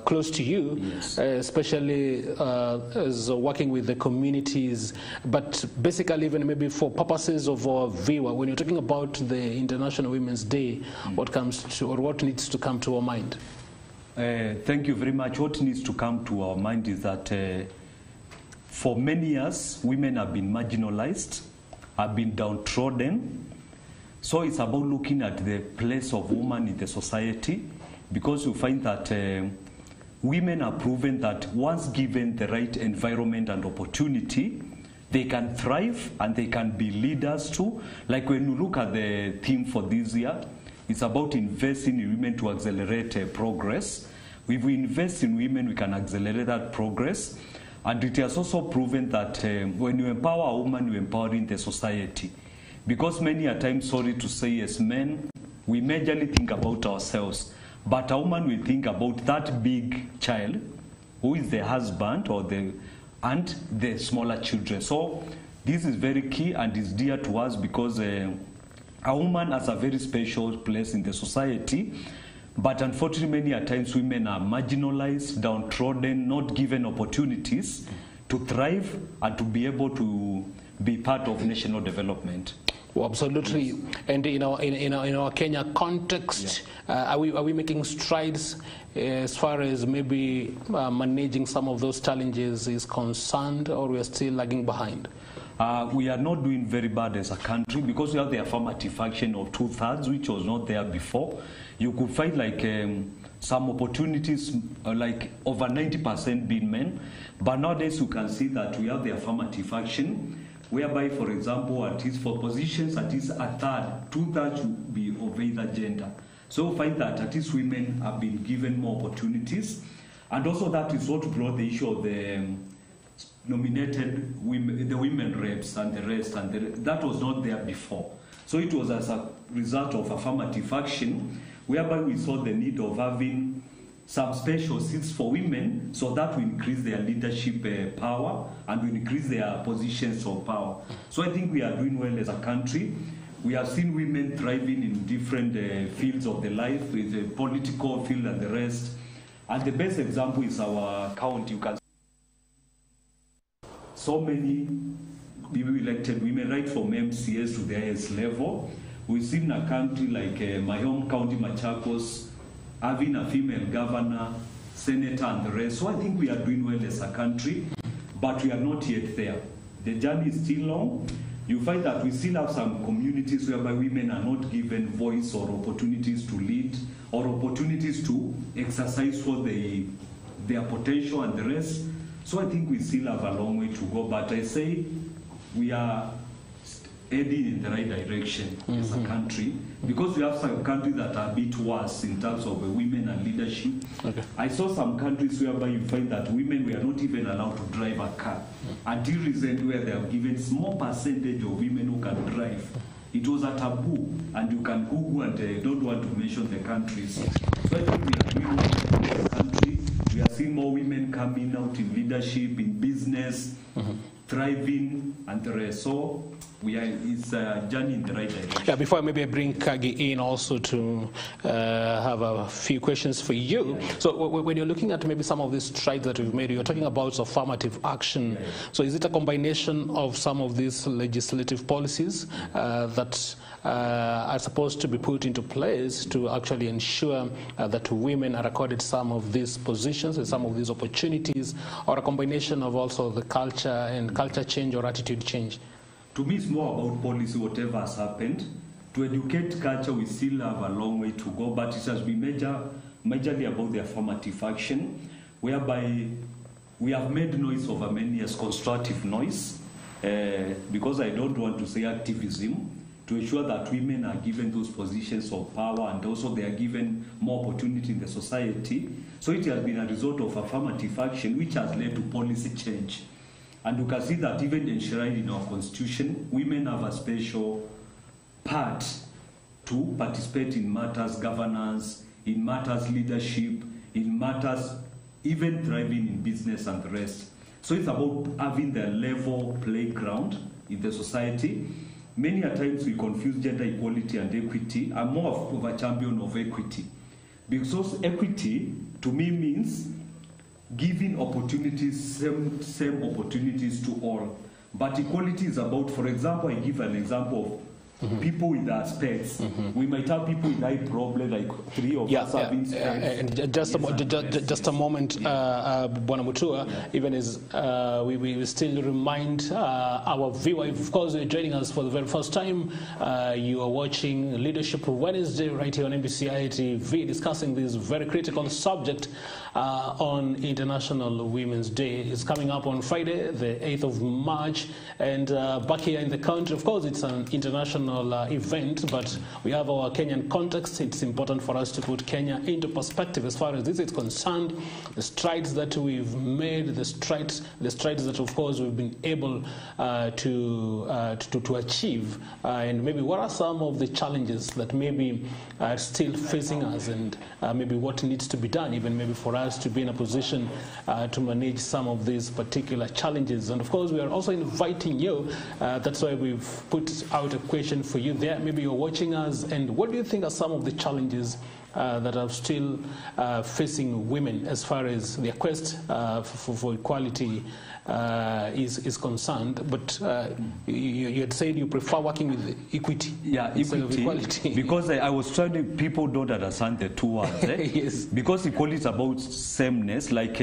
close to you, yes. Especially as working with the communities, but basically even maybe for purposes of our viewer, when you're talking about the International Women's Day, what comes to, or what needs to come to our mind? Thank you very much. What needs to come to our mind is that for many years, women have been marginalized, have been downtrodden. So it's about looking at the place of woman in the society, because you find that women are proven that once given the right environment and opportunity, they can thrive and they can be leaders too. Like when you look at the theme for this year, it's about investing in women to accelerate progress. If we invest in women, we can accelerate that progress. And it has also proven that when you empower a woman, you're empowering the society. Because many a times, sorry to say, as men, we majorly think about ourselves. But a woman will think about that big child, who is the husband or and the smaller children. So this is very key and is dear to us, because a woman has a very special place in the society. But unfortunately, many a times women are marginalized, downtrodden, not given opportunities to thrive and to be able to be part of national development. Well, absolutely. And in our Kenya context, are we making strides as far as maybe managing some of those challenges is concerned, or we are still lagging behind? We are not doing very bad as a country because we have the affirmative action of 2/3, which was not there before. You could find like some opportunities, like over 90% being men, but nowadays you can see that we have the affirmative action, whereby, for example, at least for positions, at least a third, 2/3 should be of either gender. So we find that at least women have been given more opportunities, and also that is what brought the issue of the nominated women, the women reps and the rest, and that was not there before. So it was as a result of affirmative action, whereby we saw the need of having some special seats for women, so that will increase their leadership power and will increase their positions of power. So I think we are doing well as a country. We have seen women thriving in different fields of the life, with the political field and the rest. And the best example is our county. You can see so many people elected women, right from MCS to the highest level. We've seen a country like my home county, Machakos, having a female governor, senator, and the rest. So I think we are doing well as a country, but we are not yet there. The journey is still long. You find that we still have some communities whereby women are not given voice or opportunities to lead or opportunities to exercise for their potential and the rest. So I think we still have a long way to go, but I say we are heading in the right direction as a country, because we have some countries that are a bit worse in terms of women and leadership. Okay. I saw some countries whereby you find that women were not even allowed to drive a car until recently, where they have given small percentage of women who can drive. It was a taboo, and you can Google, and I don't want to mention the countries. So I think we are doing well as a country. We are seeing more women coming out in leadership, in business, thriving, and the rest. So it's a journey in the right direction. Yeah, before maybe I bring Kagi in also to have a few questions for you. So when you're looking at maybe some of these strides that we've made, you're talking about affirmative action. So is it a combination of some of these legislative policies that are supposed to be put into place to actually ensure that women are accorded some of these positions and some of these opportunities, or a combination of also the culture and culture change or attitude change? To me, it's more about policy, whatever has happened. To educate culture, we still have a long way to go, but it has been majorly about the affirmative action, whereby we have made noise over many years, constructive noise, because I don't want to say activism, to ensure that women are given those positions of power, and also they are given more opportunity in the society. So it has been a result of affirmative action, which has led to policy change. And you can see that even enshrined in our constitution, women have a special part to participate in matters governance, in matters leadership, in matters even thriving in business and the rest. So it's about having the level playground in the society. Many a times we confuse gender equality and equity. I'm more of a champion of equity, because equity to me means giving opportunities, same opportunities to all. But equality is about, for example, I give an example of people with their specs. We might have people with eye problem, like 3 of us having specs. And just a moment, Bwana Mutua, even as we still remind our viewer, of course you're joining us for the very first time, you are watching Leadership Wednesday right here on MBCI TV, discussing this very critical subject on International Women's Day. It's coming up on Friday, the 8th of March, and back here in the country, of course, it's an international event, but we have our Kenyan context. It's important for us to put Kenya into perspective as far as this is concerned, the strides that we've made, the strides that, of course, we've been able to achieve, and maybe what are some of the challenges that maybe are still facing us, and maybe what needs to be done, even maybe for us to be in a position to manage some of these particular challenges. And of course, we are also inviting you. That's why we've put out a question for you there. Maybe you're watching us, and what do you think are some of the challenges that are still facing women as far as their quest for equality is concerned. But you had said you prefer working with equity. Yeah, equality. Because I was trying, people don't understand the two words. Yes. Because equality is about sameness. Like,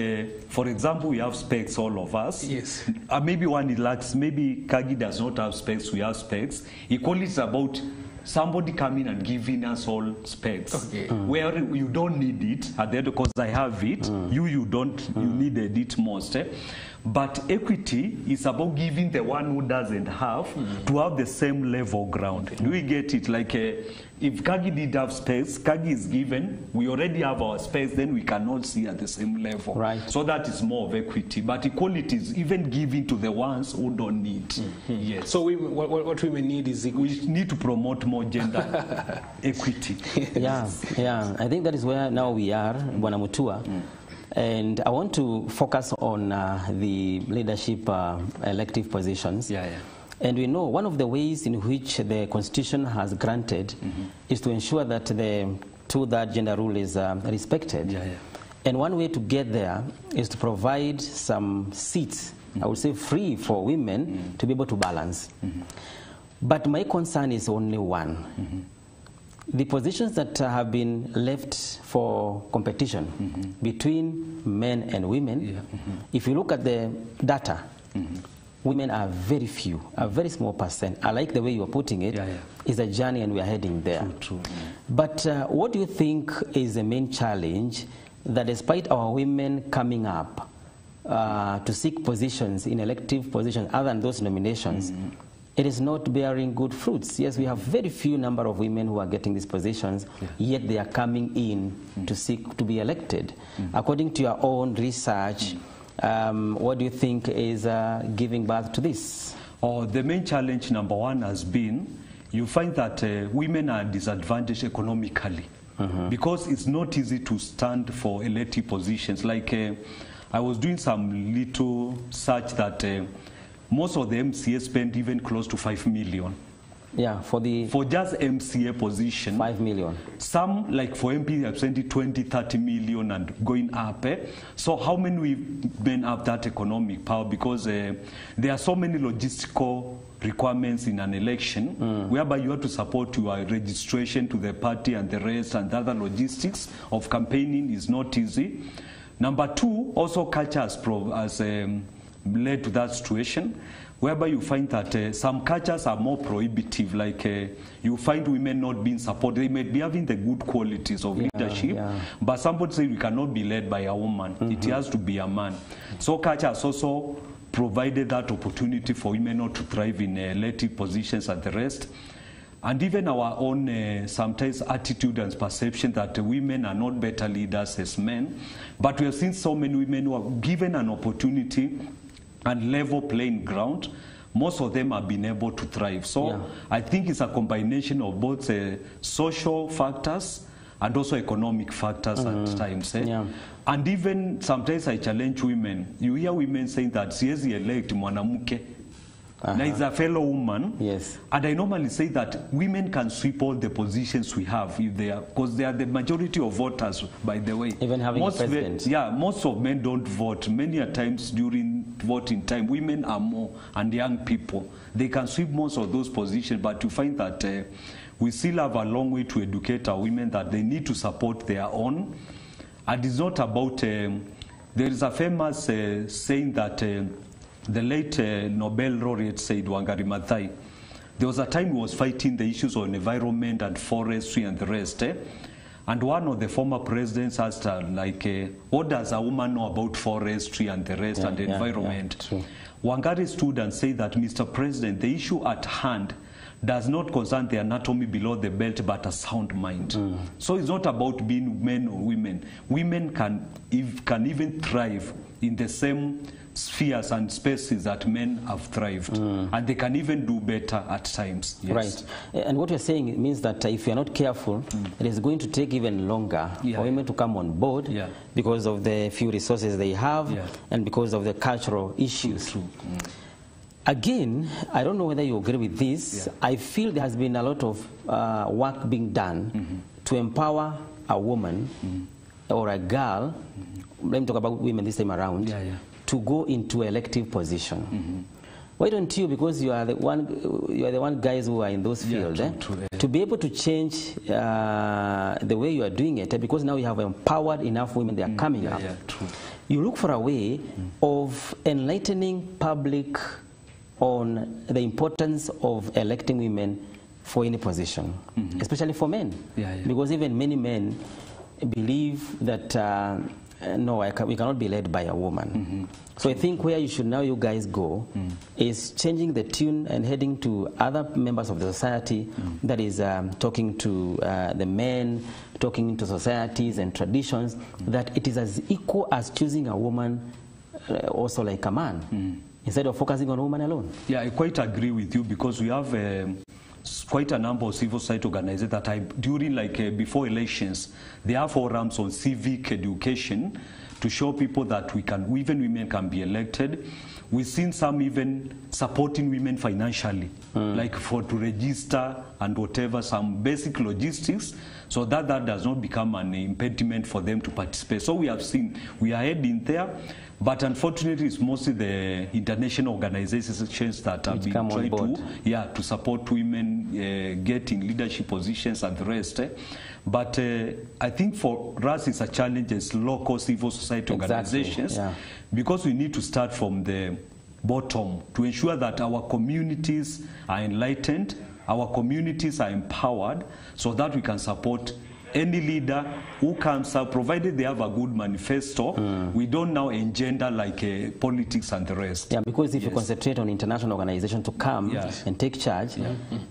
for example, we have specs, all of us. Yes. Maybe one lacks, maybe Kagi does not have specs, we have specs. Equality is about somebody coming and giving us all specs. Okay. Where you don't need it, at the end, because I have it, you don't, you needed it most. But equity is about giving the one who doesn't have to have the same level ground. Do we get it? Like if Kagi did have space, Kagi is given, we already have our space, then we cannot see at the same level. Right. So that is more of equity. But equality is even giving to the ones who don't need. Yes. So what women need is equity. We need to promote more gender equity. Yeah, I think that is where now we are, Bwana Mutua. And I want to focus on the leadership elective positions. And we know one of the ways in which the Constitution has granted is to ensure that the two-third gender rule is respected. And one way to get there is to provide some seats, I would say free for women to be able to balance. But my concern is only one. The positions that have been left for competition between men and women, if you look at the data, women are very few, a very small percent. I like the way you are putting it. It's a journey and we are heading there. True. But what do you think is the main challenge that despite our women coming up to seek positions in elective positions other than those nominations, it is not bearing good fruits? Yes, we have very few number of women who are getting these positions, yet they are coming in to seek to be elected. According to your own research, what do you think is giving birth to this? The main challenge, number one, has been you find that women are disadvantaged economically because it's not easy to stand for elective positions. Like I was doing some little search that most of the MCA spend even close to 5 million. Yeah, for just MCA position. 5 million. Some, like for MP, have spent 20, 30 million and going up. So how many men have that economic power? Because there are so many logistical requirements in an election, whereby you have to support your registration to the party and the rest, and the other logistics of campaigning is not easy. Number two, also culture has led to that situation, whereby you find that some cultures are more prohibitive, like you find women not being supported. They may be having the good qualities of leadership, but somebody say we cannot be led by a woman. It has to be a man. So culture has also provided that opportunity for women not to thrive in elective positions and the rest. And even our own sometimes attitude and perception that women are not better leaders as men. But we have seen so many women who are given an opportunity and level playing ground. Most of them have been able to thrive. So I think it's a combination of both social factors and also economic factors at times. And even sometimes I challenge women. You hear women saying that siwezi elect mwanamke. Now it's a fellow woman. Yes. And I normally say that women can sweep all the positions we have if they are, because they are the majority of voters, by the way. Even having a president. Most of men don't vote. Many a times during voting time, women are more, and young people. They can sweep most of those positions, but you find that we still have a long way to educate our women that they need to support their own. And it's not about, there is a famous saying that the late Nobel laureate said, Wangari Maathai, there was a time he was fighting the issues on environment and forestry and the rest. And one of the former presidents asked her, like, what does a woman know about forestry and the rest and the environment? Wangari stood and said that, Mr. President, the issue at hand does not concern the anatomy below the belt, but a sound mind. So it's not about being men or women. Women can even thrive in the same spheres and spaces that men have thrived, and they can even do better at times. Right. And what you're saying means that if you're not careful, it is going to take even longer for women to come on board because of the few resources they have and because of the cultural issues. Again, I don't know whether you agree with this. I feel there has been a lot of work being done to empower a woman or a girl, let me talk about women this time around, to go into elective position. Why don't you, because you are the one guys who are in those fields, to be able to change the way you are doing it, because now you have empowered enough women, they are coming up. You look for a way of enlightening public on the importance of electing women for any position, especially for men. Because even many men believe that, no, we cannot be led by a woman. So I think where you guys go is changing the tune and heading to other members of the society, that is talking to the men, talking to societies and traditions, that it is as equal as choosing a woman also like a man, instead of focusing on a woman alone. Yeah, I quite agree with you, because we have quite a number of civil society organizations that during before elections, they have forums on civic education to show people that even women can be elected. We've seen some even supporting women financially, like to register and whatever, some basic logistics, so that does not become an impediment for them to participate. So we have seen, we are heading there, but unfortunately it's mostly the international organizations that have been trying to support women getting leadership positions and the rest. But I think for us it's a challenge as local civil society organizations, because we need to start from the bottom to ensure that our communities are enlightened, our communities are empowered, so that we can support any leader who comes up, provided they have a good manifesto. We don't now engender politics and the rest. Yeah, because if you concentrate on international organizations to come and take charge,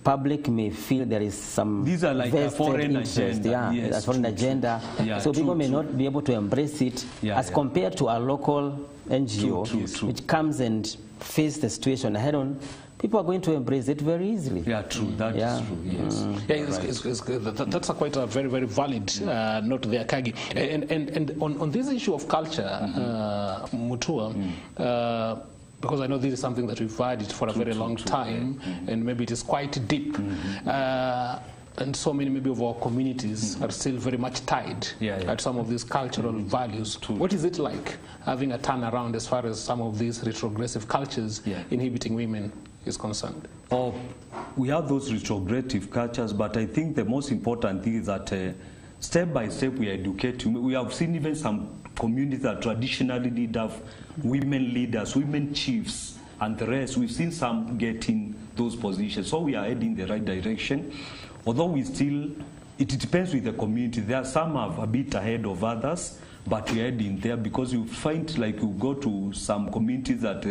public may feel there is some these are like a foreign agenda. A foreign agenda. So people may not be able to embrace it as compared to a local NGO, which comes and faces the situation head on. People are going to embrace it very easily. Yeah, true. That is true, yes. That's quite a very, very valid note there, Kagi. And on this issue of culture, Mutua, because I know this is something that we've had it for a very long time, and maybe it is quite deep. And so many maybe of our communities are still very much tied at some of these cultural values. What is it like having a turnaround as far as some of these retrogressive cultures inhibiting women is concerned? We have those retrogressive cultures, but I think the most important thing is that step by step we educate. We have seen even some communities that traditionally did have women leaders, women chiefs, and the rest. We've seen some getting those positions. So we are heading the right direction. Although we still, it depends with the community. There are some are a bit ahead of others, but we're heading there, because you find you go to some communities that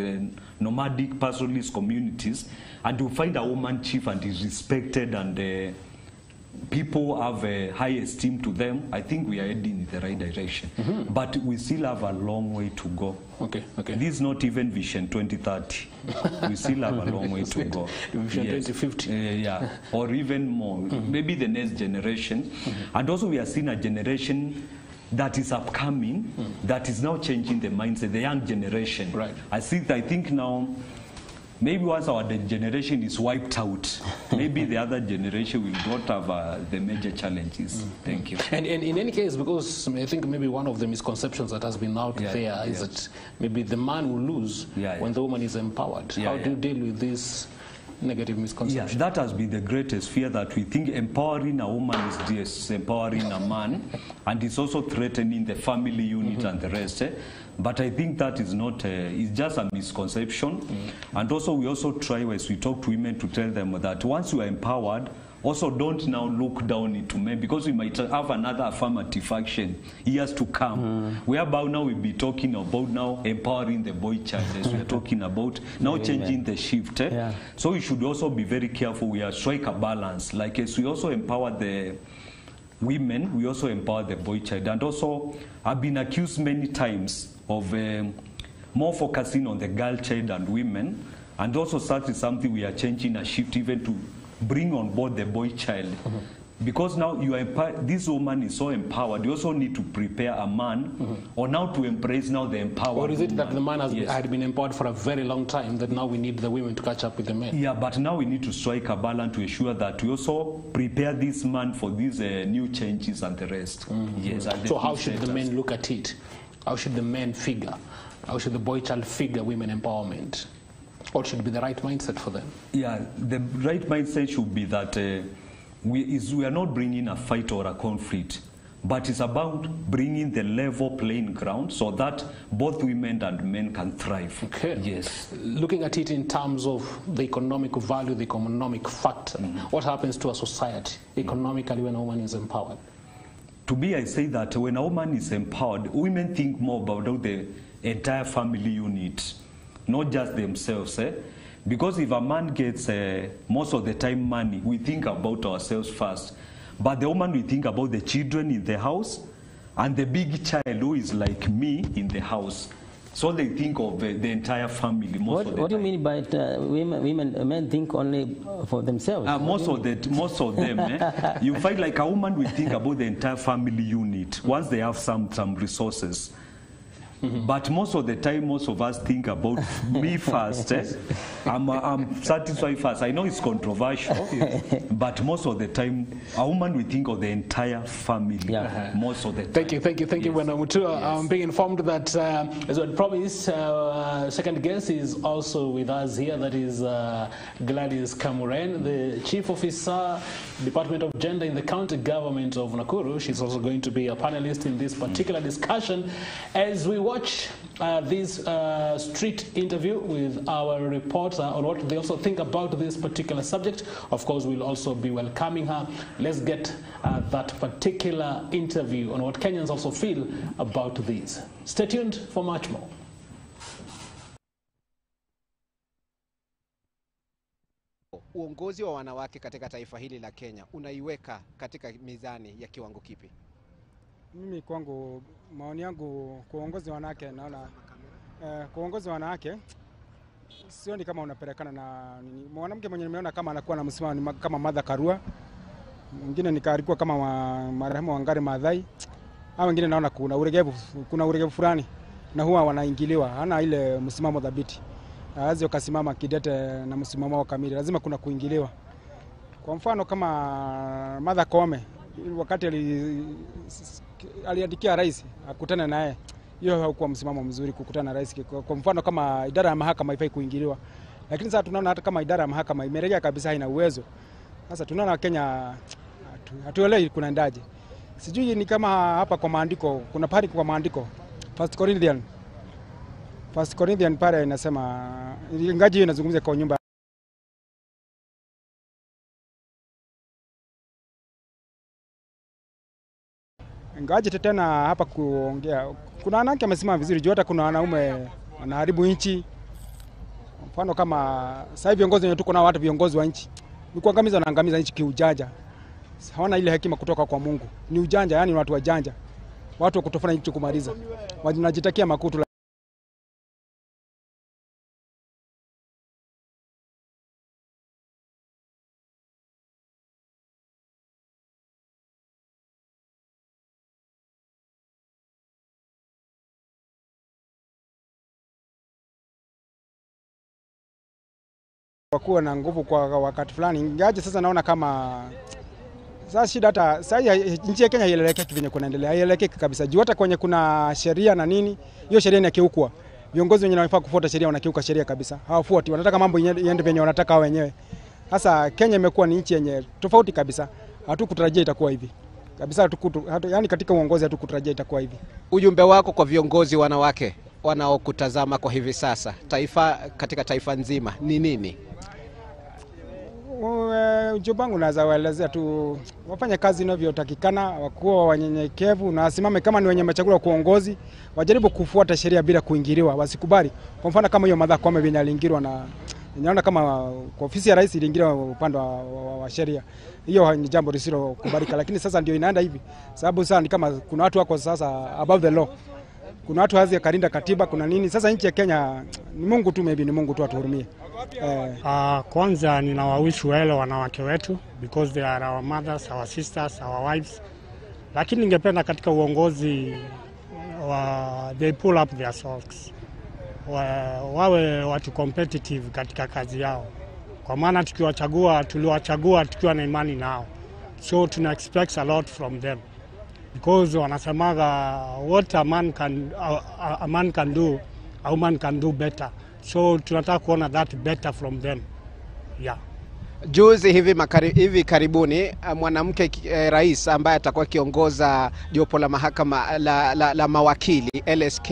nomadic pastoralist communities, and you find a woman chief and is respected, and people have a high esteem to them. I think we are heading in the right direction. But we still have a long way to go. Okay. This is not even Vision 2030. We still have a long way to go. Vision 2050. Or even more. Maybe the next generation. And also we are seeing a generation that is upcoming, that is now changing the mindset, the young generation. Right. I think now, maybe once our generation is wiped out, maybe the other generation will not have the major challenges. Thank you. And in any case, because I think maybe one of the misconceptions that has been out there is that maybe the man will lose when the woman is empowered. How do you deal with this negative misconception? That has been the greatest fear, that we think empowering a woman is disempowering a man, and it's also threatening the family unit and the rest. But I think that is not, it's just a misconception. And also we also try, as we talk to women, to tell them that once you are empowered, also don't now look down into men, because we might have another affirmative action years to come. Whereby now we'll be talking about now empowering the boy child, as we are talking about, now changing the shift. So we should also be very careful. We are strike a balance. Like as we also empower the women, we also empower the boy child. And also I've been accused many times of more focusing on the girl child and women, and also that is something we are changing, a shift even to bring on board the boy child. Because now you are this woman is so empowered, you also need to prepare a man or now to embrace now the empowered Or is it woman. that the man had been empowered for a very long time, that now we need the women to catch up with the men? Yeah, but now we need to strike a balance to ensure that we also prepare this man for these new changes and the rest. Yes. And So how should the men look at it? How should the men figure? How should the boy child figure women empowerment? What should be the right mindset for them? Yeah, the right mindset should be that we are not bringing a fight or a conflict, but it's about bringing the level playing ground so that both women and men can thrive. Okay. Yes. Looking at it in terms of the economic value, the economic factor, what happens to a society economically when a woman is empowered? To me, I say that when a woman is empowered, women think more about the entire family unit, not just themselves. Because if a man gets most of the time money, we think about ourselves first. But the woman will think about the children in the house and the big child who is like me in the house. So they think of the entire family. What do you mean by men think only for themselves? Most of them, you find like a woman will think about the entire family unit once they have some resources. But most of the time, most of us think about me first. I'm satisfied first. I know it's controversial, but most of the time, a woman will think of the entire family. Most of the time. Thank you, Bwana Mutua. I'm being informed that, as I promised, second guest is also with us here. That is Gladys Kamuren, the Chief Officer, Department of Gender in the County Government of Nakuru. She's also going to be a panelist in this particular discussion as we watch this street interview with our reporter on what they also think about this particular subject. Of course, we'll also be welcoming her. Let's get that particular interview on what Kenyans also feel about this. Stay tuned for much more. Uongozi wa wanawake katika taifa hili la Kenya unaiweka katika mizani ya kiwango kipi? Mimi kwangu, maoni yangu, kuongozi wanawake naona kuongozi wanawake sioni kama unapelekana na mwanamke mwenye nimeona kama anakuwa na msimamo kama Martha Karua, mwingine nikalikuwa kama marehemu Wangari Maathai, au wengine naona kuna uregevu fulani na huwa wanaingiliwa, hana ile msimamo dhabiti. Hawezi ukasimama kidete na msimamo wao kamili, lazima kuna kuingiliwa. Kwa mfano kama Martha Koome, wakati aliandikia rais akutane naye, hiyo haikuwa msimamo mzuri kukutana na rais. Kwa mfano kama idara ya mahakama haifai kuingiliwa, lakini sasa tunaona hata kama idara ya mahakama imerejea kabisa, haina uwezo. Sasa tunaona Kenya hatuelewi kunaendaje. Sijui ni kama hapa kwa maandiko, kuna pale kwa maandiko First Corinthian pale inasema, ingaji hiyo inazungumzia kwa nyumba. Ingaji tena hapa kuongea, kuna wanawake wamesimama vizuri, juu hata kuna wanaume wanaharibu nchi. Mfano kama sasa hivi viongozi wetu, kuna watu viongozi wa nchi ni kuangamiza, wanaangamiza nchi kiujanja. Hawana ile hekima kutoka kwa Mungu, ni ujanja, yani watu wajanja, watu wa kutofanya nchi kumaliza, wanajitakia makutu. Kwa kuwa na nguvu kwa wakati fulani, ingaje sasa naona kama sasa shida, hata sasa nchi ya Kenya haieleweki venye kunaendelea, haieleweki kabisa. Juu hata kwenye kuna sheria na nini, hiyo sheria inakiukwa. Viongozi wenyewe wanafaa kufuata sheria, wanakiuka sheria kabisa. Hawafuati, wanataka mambo iende venye wanataka wao wenyewe. Sasa Kenya imekuwa ni nchi yenye tofauti kabisa. Hatukutarajia itakuwa hivi. Kabisa yani katika uongozi hatukutarajia itakuwa hivi. Ujumbe wako kwa viongozi wanawake wanaokutazama kwa hivi sasa, katika taifa nzima ni nini? Ujumbe wangu naweza waelezea tu wafanye kazi inavyotakikana, wakuwa wanyenyekevu na wasimame kama ni wenye machagua kuongozi, wajaribu kufuata sheria bila kuingiliwa, wasikubali. Kwa mfano kama hiyo Martha Koome venye aliingiliwa, na naona kama kwa ofisi ya rais iliingiliwa upande wa sheria. Hiyo ni jambo lisilokubalika, lakini sasa ndio inaenda hivi. Sababu sasa ni kama kuna watu wako sasa above the law. kuna watu hazi kalinda katiba, kuna nini. Sasa nchi ya Kenya ni Mungu tu, maybe ni Mungu tu atuhurumie. Kwanza ninawawish wale wanawake wetu because they are our mothers, our sisters, our wives. Lakini ningependa katika uongozi they pull up their socks. Wawe watu competitive katika kazi yao. Kwa maana tuliwachagua tukiwa na imani nao. So tuna expect a lot from them. Because wanasemaga what a man can do, a woman can do better. So tunataka kuona that better from them. Yeah. Juzi hivi karibuni mwanamke rais ambaye atakuwa kiongoza jopo la mahakama la mawakili LSK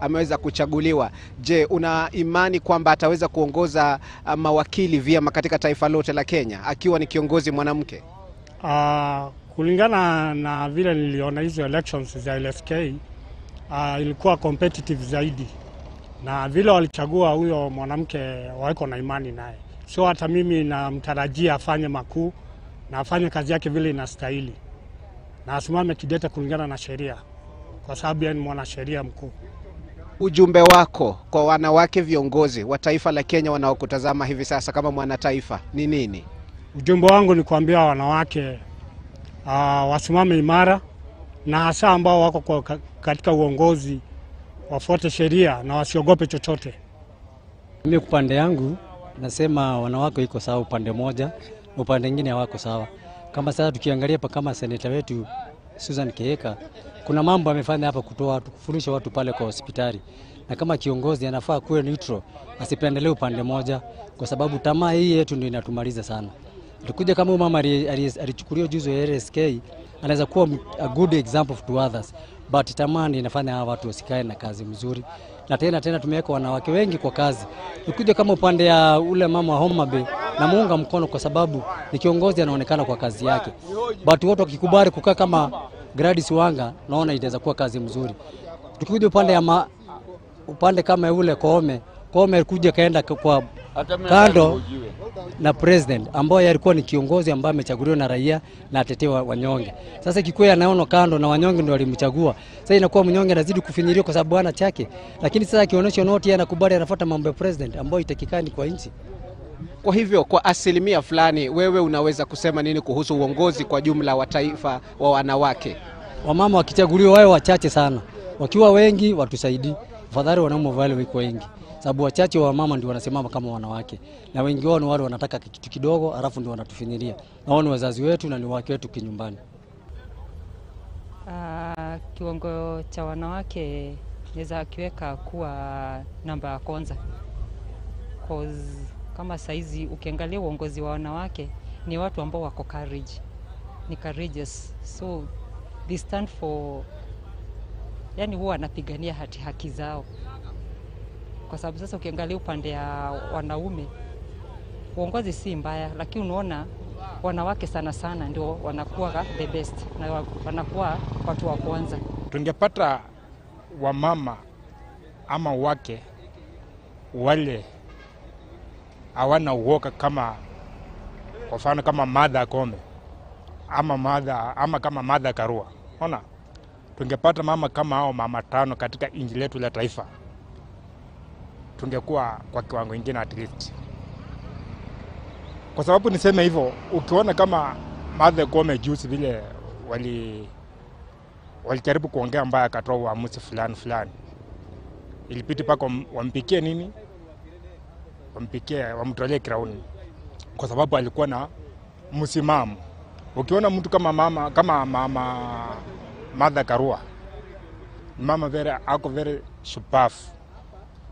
ameweza kuchaguliwa. Je, una imani kwamba ataweza kuongoza mawakili vyema katika taifa lote la Kenya akiwa ni kiongozi mwanamke? Kulingana na vile niliona hizo elections za LSK ilikuwa competitive zaidi. Na vile walichagua huyo mwanamke wako na imani naye. So hata mimi namtarajia afanye makuu na afanye kazi yake vile inastahili. Na asimame kidete kulingana na sheria kwa sababu yeye ni mwanasheria mkuu. Ujumbe wako kwa wanawake viongozi wa taifa la Kenya wanaokutazama hivi sasa kama mwanataifa ni nini? Ujumbe wangu ni kuambia wanawake wasimame imara na hasa ambao wako katika uongozi wafuate sheria na wasiogope chochote. Mimi upande yangu nasema wanawake iko sawa upande moja, upande mwingine hawako sawa. Kama sasa tukiangalia pa kama seneta wetu Susan Kihika, kuna mambo amefanya hapa kufundisha watu pale kwa hospitali. Na kama kiongozi anafaa kuwe neutral, asipendelee upande moja kwa sababu tamaa hii yetu ndio inatumaliza sana. Tukuje kama mama alichukuliwa juzo ya LSK, anaweza kuwa a good example to others. But tamaa inafanya hawa watu wasikae na kazi mzuri. Na tena tumeweka wanawake wengi kwa kazi. Tukuje kama upande ya ule mama wa Homa Bay na muunga mkono kwa sababu ni kiongozi anaonekana kwa kazi yake. But watu wakikubali kukaa kama Gladys Wanga, naona itaweza kuwa kazi mzuri. Tukuje upande kama ule Koome kuja kaenda kwa kando na president ambaye alikuwa ni kiongozi ambaye amechaguliwa na raia na atetewa wanyonge. Sasa Kikuyu anaona kando na wanyonge ndio walimchagua. Sasa inakuwa mnyonge anazidi kufinyiliwa kwa sababu ana chake. Lakini sasa akionyesha noti anakubali anafuata mambo ya president ambayo itakikani kwa nchi. Kwa hivyo kwa asilimia fulani wewe unaweza kusema nini kuhusu uongozi kwa jumla wa taifa wa wanawake? Wamama wakichaguliwa wao wachache sana. Wakiwa wengi watusaidie. Afadhali wanaume wale wiko wengi. Sababu wachache wa mama ndio wanasimama kama wanawake. Na wengi wao ni wale wanataka kitu kidogo alafu ndio wanatufinyilia. Na wao ni wazazi wetu na ni wake wetu kinyumbani. Kiwango cha wanawake naweza kiweka kuwa namba ya kwanza. Cause kama saizi ukiangalia uongozi wa wanawake ni watu ambao wako ni courageous. So they stand for, yani huwa wanapigania haki zao. Kwa sababu sasa ukiangalia upande ya wanaume uongozi si mbaya, lakini unaona wanawake sana ndio wanakuwa the best na wanakuwa watu wa kwanza. Tungepata wamama ama wake wale hawana uoga kama kwa mfano kama Martha Koome ama kama Martha Karua. Ona, tungepata mama kama hao mama tano katika inji letu la taifa, tungekuwa kwa kiwango kingine at least. Kwa sababu niseme hivyo, ukiona kama Martha Koome juzi vile walijaribu kuongea mbaya akatoa uamuzi fulani. Ilipiti pako wampikie nini? Wamtolee crown. Kwa sababu alikuwa na msimamo. Ukiona mtu kama mama Martha Karua, mama ako very shupafu.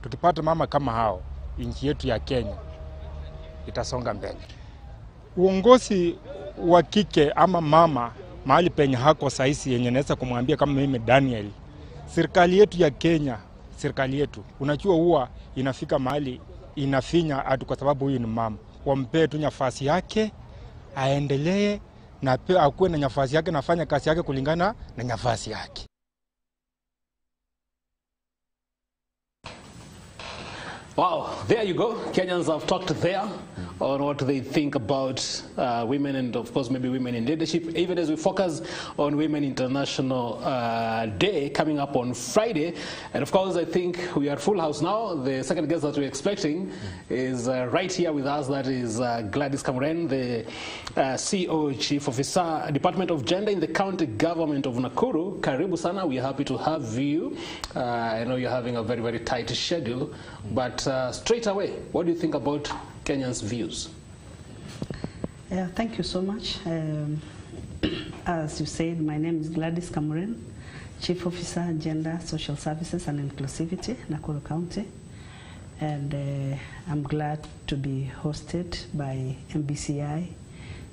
Tukipata mama kama hao, nchi yetu ya Kenya itasonga mbele. Uongozi wa kike ama mama mahali penye hako saisi yenye naweza kumwambia kama mimi Daniel, serikali yetu ya Kenya, serikali yetu unajua huwa inafika mahali inafinya atu kwa sababu huyu ni mama. Wampe tu nafasi yake aendelee na pia akuwe na nafasi yake, nafanya kazi yake kulingana na nafasi yake. Wow, there you go. Kenyans have talked there on what they think about women and, of course, maybe women in leadership, even as we focus on Women International Day coming up on Friday. And, of course, I think we are full house now. The second guest that we're expecting is right here with us. That is Gladys Kamuren, the CEO, Chief Officer, Department of Gender in the County Government of Nakuru. Karibu sana. We're happy to have you. I know you're having a very, very tight schedule. But straight away, what do you think about Kenyans' views? Yeah, thank you so much. As you said, my name is Gladys Kamuren, Chief Officer, Gender, Social Services and Inclusivity, Nakuru County. And I'm glad to be hosted by MBCI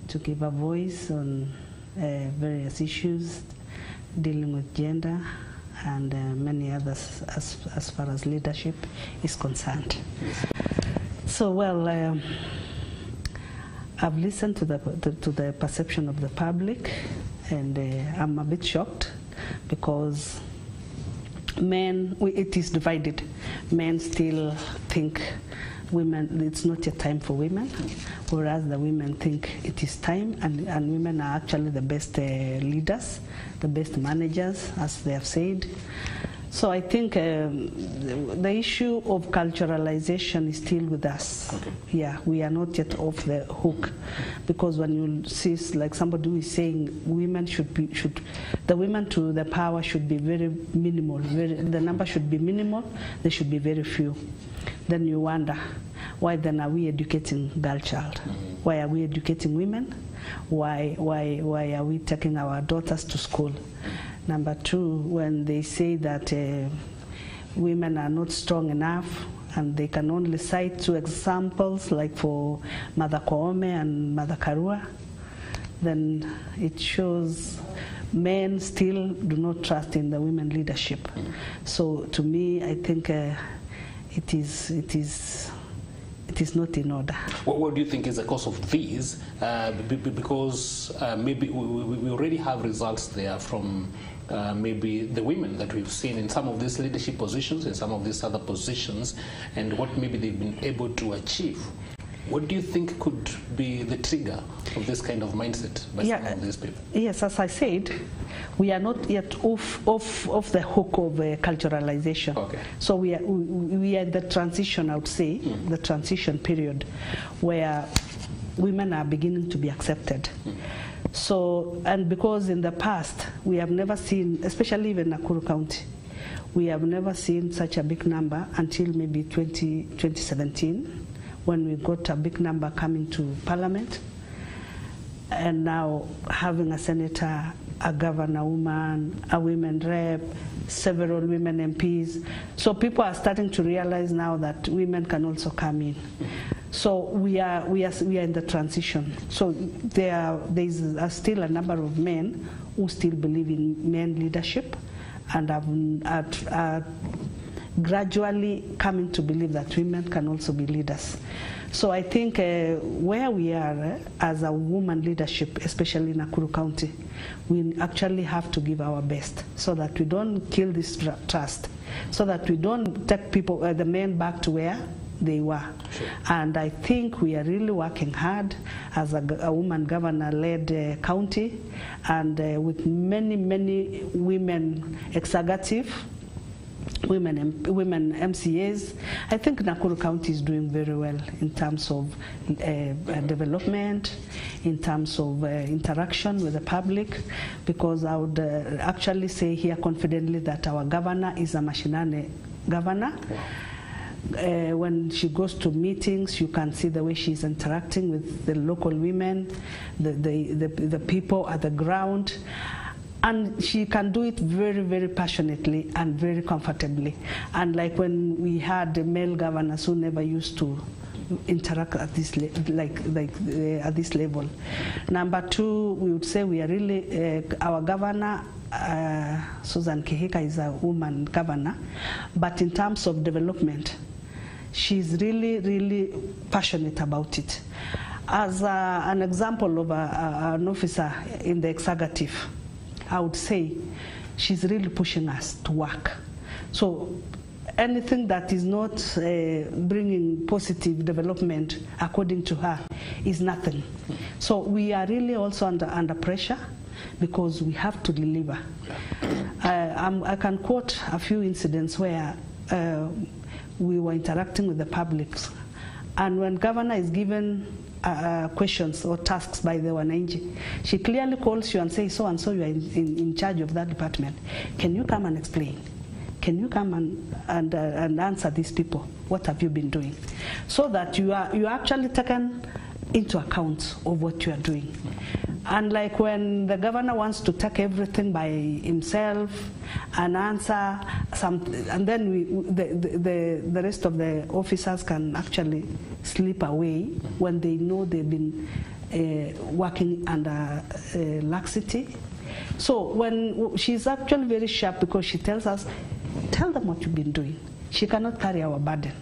to give a voice on various issues dealing with gender and many others as far as leadership is concerned. So, well, I've listened to the perception of the public, and I'm a bit shocked because it is divided. Men still think women, it's not yet time for women, whereas the women think it is time, and women are actually the best leaders, the best managers, as they have said. So I think the issue of culturalization is still with us. Okay. Yeah, we are not yet off the hook, because when you see, like somebody who is saying, women the women to the power should be very minimal. The number should be minimal. They should be very few. Then you wonder, why then are we educating girl child? Why are we educating women? Why are we taking our daughters to school? Number two, when they say that women are not strong enough, and they can only cite two examples, like for Mother Koome and Mother Karua, then it shows men still do not trust in the women leadership. So to me, I think it is not in order. What do you think is the cause of these? Because maybe we already have results there from maybe the women that we've seen in some of these leadership positions, in some of these other positions, and what maybe they've been able to achieve. What do you think could be the trigger of this kind of mindset by some of these people? Yes, as I said, we are not yet off the hook of culturalization. Okay. So we are in the transition, I would say, the transition period, where women are beginning to be accepted. So, and because in the past, we have never seen, especially even Nakuru County, we have never seen such a big number until maybe 2017, when we got a big number coming to Parliament. And now having a senator, a governor woman, a women rep, several women MPs. So people are starting to realize now that women can also come in. So we are in the transition. So there is still a number of men who still believe in men leadership, and are gradually coming to believe that women can also be leaders. So I think where we are as a woman leadership, especially in Nakuru County, we actually have to give our best so that we don't kill this trust, so that we don't take the men back to where they were. Sure. And I think we are really working hard as a woman governor-led county, and with many women executive, women MCAs. I think Nakuru County is doing very well in terms of development, in terms of interaction with the public, because I would actually say here confidently that our governor is a mashinane governor. When she goes to meetings, you can see the way she's interacting with the local women, the people at the ground. And she can do it very passionately and very comfortably. And like when we had the male governors who never used to interact at this at this level. Number two, we would say we are really our governor. Susan Kihika is a woman governor, but in terms of development, she's really passionate about it. As an example of an officer in the executive, I would say she's really pushing us to work. So anything that is not bringing positive development, according to her, is nothing. So we are really also under pressure because we have to deliver. I can quote a few incidents where we were interacting with the public, and when governor is given questions or tasks by the wananchi, she clearly calls you and says, so and so you are in charge of that department. Can you come and explain? Can you come and answer these people? What have you been doing? So that you are actually taken into account of what you are doing. And like when the governor wants to take everything by himself and answer some, and then the rest of the officers can actually slip away when they know they've been working under laxity. So when she's actually very sharp, because she tells us, tell them what you've been doing. She cannot carry our burden.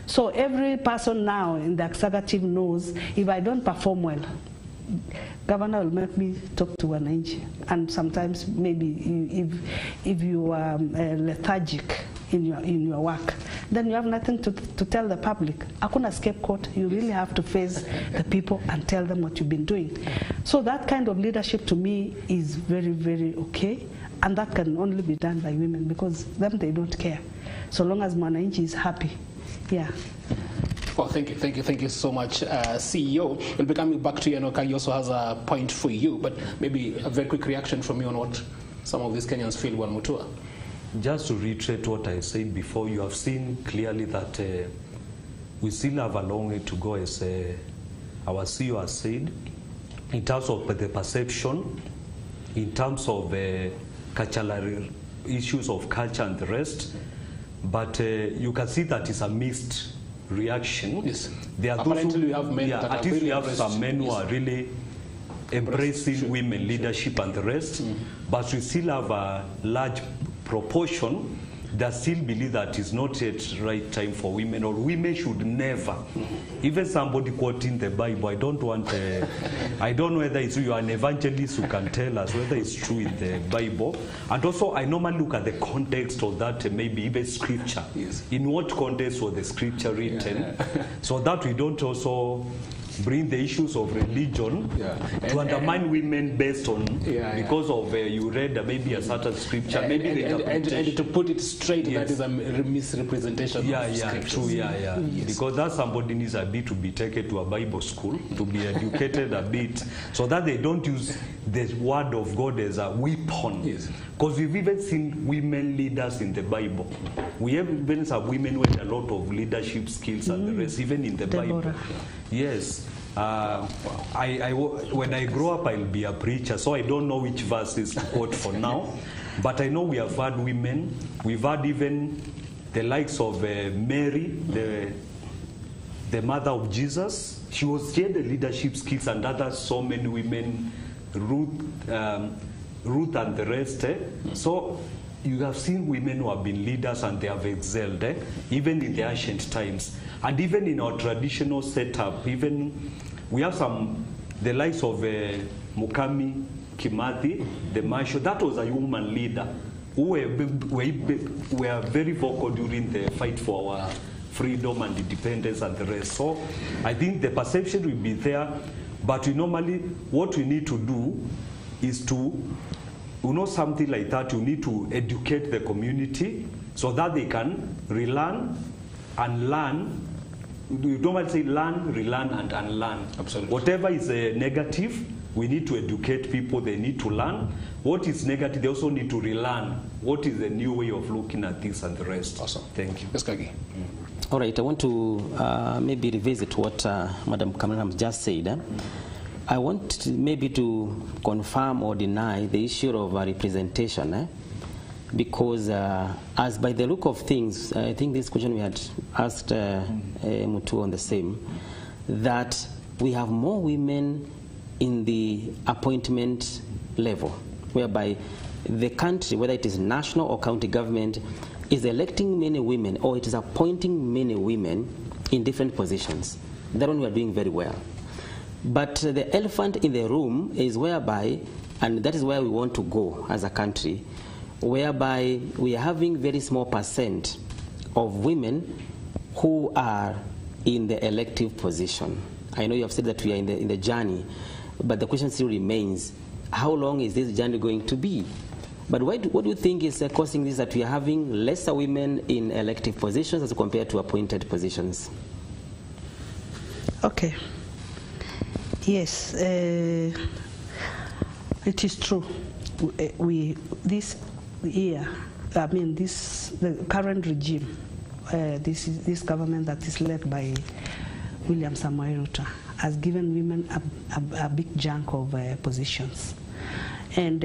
So every person now in the executive knows, if I don't perform well, governor will make me talk to wananchi. And sometimes maybe if you are lethargic in your work, then you have nothing to tell the public. Hakuna scapegoat. You really have to face the people and tell them what you've been doing. So that kind of leadership to me is very, very okay. And that can only be done by women, because them, they don't care. So long as Mwananchi is happy. Yeah. Well, thank you so much, CEO. We'll be coming back to you. Kagi also has a point for you, but maybe a very quick reaction from you on what some of these Kenyans feel when Mutua. Just to reiterate what I said before, you have seen clearly that we still have a long way to go, as our CEO has said, in terms of the perception, in terms of cultural issues of culture and the rest. But you can see that it's a mixed reaction. Yes. There are apparently we have men that at are least we really have some men who are really embracing women leadership and the rest. But we still have a large proportion that still believe that it's not yet right time for women, or women should never. Even somebody quoting the Bible, I don't want, I don't know whether it's you are an evangelist who can tell us whether it's true in the Bible. And also I normally look at the context of that, maybe even scripture. Yes. In what context was the scripture written? So that we don't also bring the issues of religion to undermine women based on because of you read maybe a certain scripture, and to put it straight, that is a misrepresentation of scriptures. True, yes. Because that somebody needs a bit to be taken to a Bible school, to be educated a bit, so that they don't use the word of God as a weapon. Because we've even seen women leaders in the Bible. We have even some women with a lot of leadership skills and the rest, even in the Bible. Yes. When I grow up, I'll be a preacher, so I don't know which verses to quote for now. But I know we have had women. We've had even the likes of Mary, the mother of Jesus. She had the leadership skills, and others, so many women, Ruth and the rest. So you have seen women who have been leaders and they have excelled, even in the ancient times. And even in our traditional setup, even we have the likes of Mukami Kimathi, the Masho. That was a woman leader who were very vocal during the fight for our freedom and independence and the rest. So I think the perception will be there, but what we need to do is to, something like that, you need to educate the community so that they can relearn and learn. You don't want to say learn, relearn, and unlearn. Absolutely. Whatever is negative, we need to educate people. They need to learn. What is negative, they also need to relearn. What is the new way of looking at this and the rest? Awesome. Thank you. Yes, Kagi. All right, I want to maybe revisit what Madam Kamran just said. I want maybe to confirm or deny the issue of representation. Because as by the look of things, I think this question we had asked Mutu on the same, that we have more women in the appointment level, whereby the country, whether it is national or county government, is electing many women or it is appointing many women in different positions. That one we are doing very well. But the elephant in the room is whereby, and that is where we want to go as a country, whereby we are having very small percent of women who are in the elective position? I know you have said that we are in the journey, but the question still remains, how long is this journey going to be? But what do you think is causing this, that we are having lesser women in elective positions as compared to appointed positions? Okay. Yes, it is true. This year, I mean, the current regime, this government that is led by William Samoei Ruto has given women a big chunk of positions, and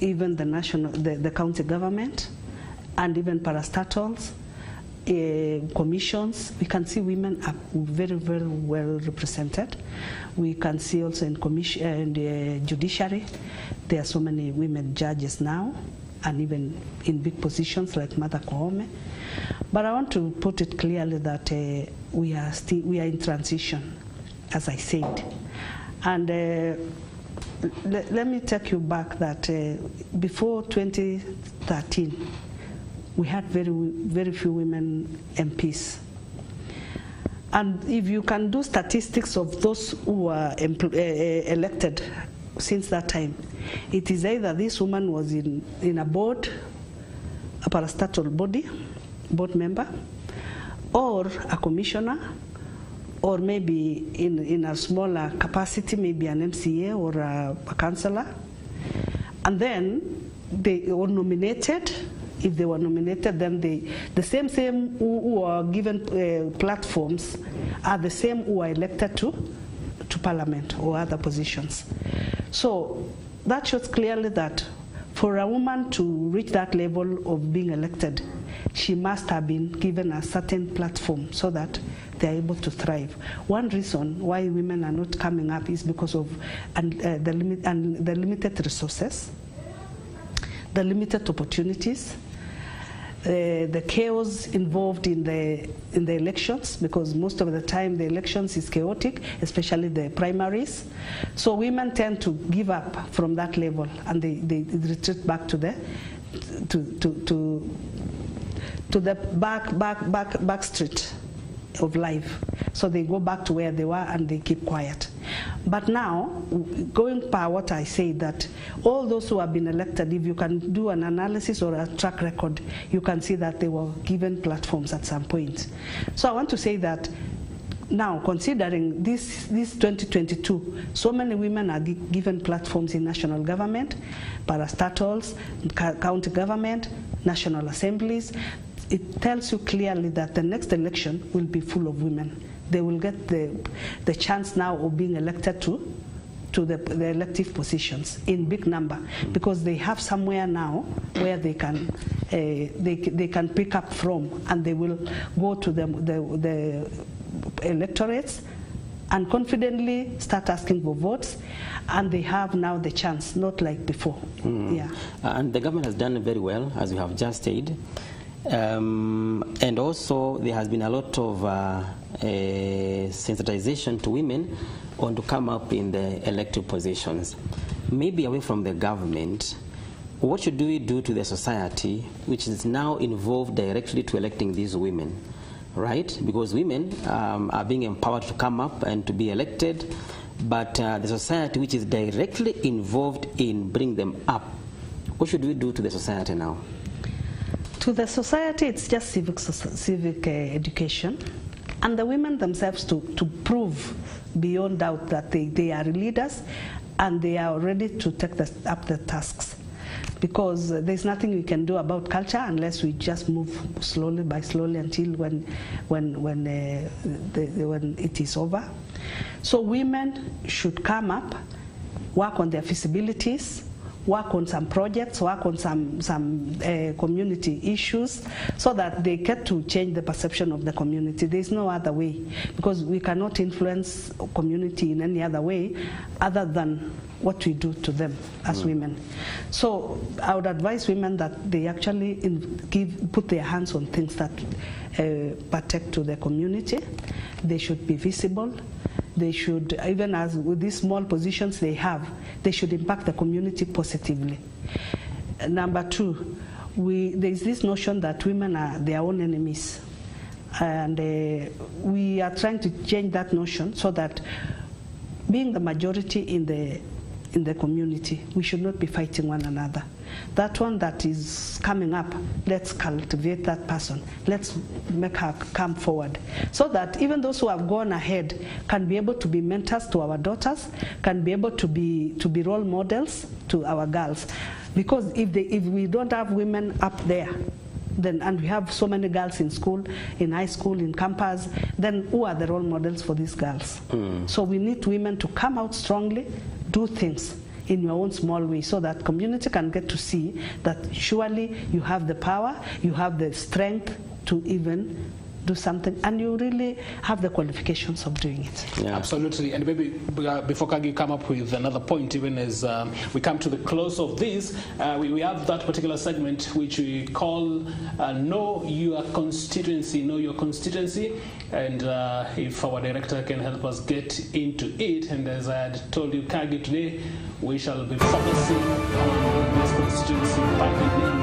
even the county government, and even parastatals, commissions, we can see women are very, very well represented. We can see also in commission and judiciary, there are so many women judges now, and even in big positions like Martha Koome. But I want to put it clearly that we are in transition, as I said. And let me take you back that before 2013, we had very few women MPs. And if you can do statistics of those who were elected since that time, it is either this woman was in a board, a parastatal body, board member, or a commissioner, or maybe in a smaller capacity, maybe an MCA or a councillor. And then they were nominated. If they were nominated, then the same who are given platforms are the same who are elected to parliament or other positions. So that shows clearly that for a woman to reach that level of being elected, she must have been given a certain platform so that they are able to thrive. One reason why women are not coming up is because of the limited resources, the limited opportunities, the chaos involved in the elections, because most of the time the elections is chaotic, especially the primaries. So women tend to give up from that level, and they retreat back to the back street of life. So they go back to where they were and they keep quiet. But now, going by what I say, that all those who have been elected, if you can do an analysis or a track record, you can see that they were given platforms at some point. So I want to say that now, considering this 2022, so many women are given platforms in national government, parastatals, county government, national assemblies. It tells you clearly that the next election will be full of women. They will get the chance now of being elected to the elective positions in big number, because they have somewhere now where they can pick up from, and they will go to the electorates and confidently start asking for votes, and they have now the chance, not like before. Yeah. And the government has done very well, as you have just said. And also there has been a lot of sensitization to women on to come up in the elective positions. Maybe away from the government, what should we do to the society which is now involved directly to electing these women, right? Because women are being empowered to come up and to be elected, but the society which is directly involved in bringing them up, what should we do to the society now? To the society, it's just civic education, and the women themselves to prove beyond doubt that they are leaders and they are ready to take up the tasks. Because there's nothing we can do about culture unless we just move slowly by slowly until when it is over. So women should come up, work on their feasibilities, work on some projects, work on some community issues, so that they get to change the perception of the community. There's no other way, because we cannot influence community in any other way other than what we do to them as women. So I would advise women that they actually put their hands on things that protect to the community. They should be visible. They should, even as with these small positions they have, they should impact the community positively. Number two, there's this notion that women are their own enemies. And we are trying to change that notion so that being the majority in the community, we should not be fighting one another. That one that is coming up, let's cultivate that person. Let's make her come forward. So that even those who have gone ahead can be able to be mentors to our daughters, can be able to be role models to our girls. Because if we don't have women up there, then, and we have so many girls in school, in high school, in campus, then who are the role models for these girls? So we need women to come out strongly, do things in your own small way, so that community can get to see that surely you have the power, you have the strength to even do something, and you really have the qualifications of doing it. Yeah. Absolutely. And maybe before Kagi come up with another point, even as we come to the close of this, we have that particular segment which we call Know Your Constituency, Know Your Constituency. And if our director can help us get into it, and as I had told you, Kagi, today we shall be focusing on this constituency by the name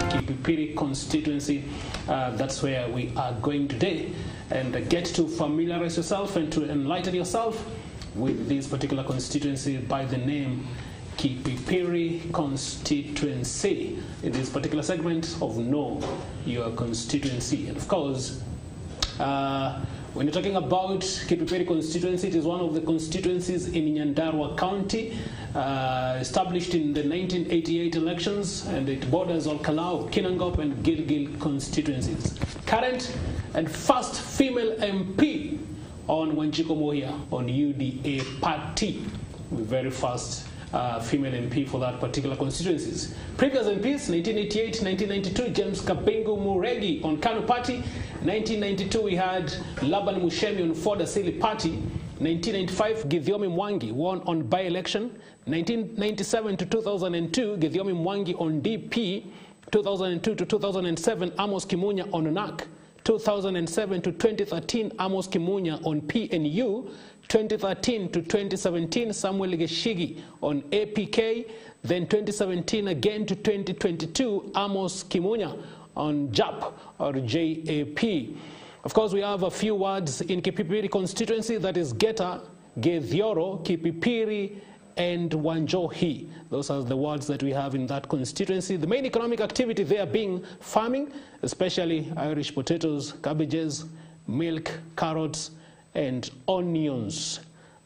Kipipiri constituency. That's where we are going today, and get to familiarize yourself and to enlighten yourself with this particular constituency by the name Kipipiri constituency in this particular segment of Know Your Constituency. And of course, when you're talking about Kipipiri constituency, it is one of the constituencies in Nyandarua County, established in the 1988 elections, and it borders Olkalau, Kinangop, and Gilgil constituencies. Current and first female MP on Wanjiko Mohia on UDA party. Very first female MP for that particular constituencies. Previous MPs, 1988, 1992, James Kabengu Muregi on Kanu party. 1992, we had Laban Mushemi on Ford Asili party. 1995, Githiomi Mwangi won on by-election. 1997 to 2002, Githiomi Mwangi on DP. 2002 to 2007, Amos Kimunya on NAC. 2007 to 2013, Amos Kimunya on PNU. 2013 to 2017, Samuel Geshigi on APK. Then 2017 again to 2022, Amos Kimunya on JAP or JAP. Of course, we have a few words in Kipipiri constituency, that is Geta, Gethioro, Kipipiri, and Wanjohi. Those are the words that we have in that constituency. The main economic activity there being farming, especially Irish potatoes, cabbages, milk, carrots, and onions.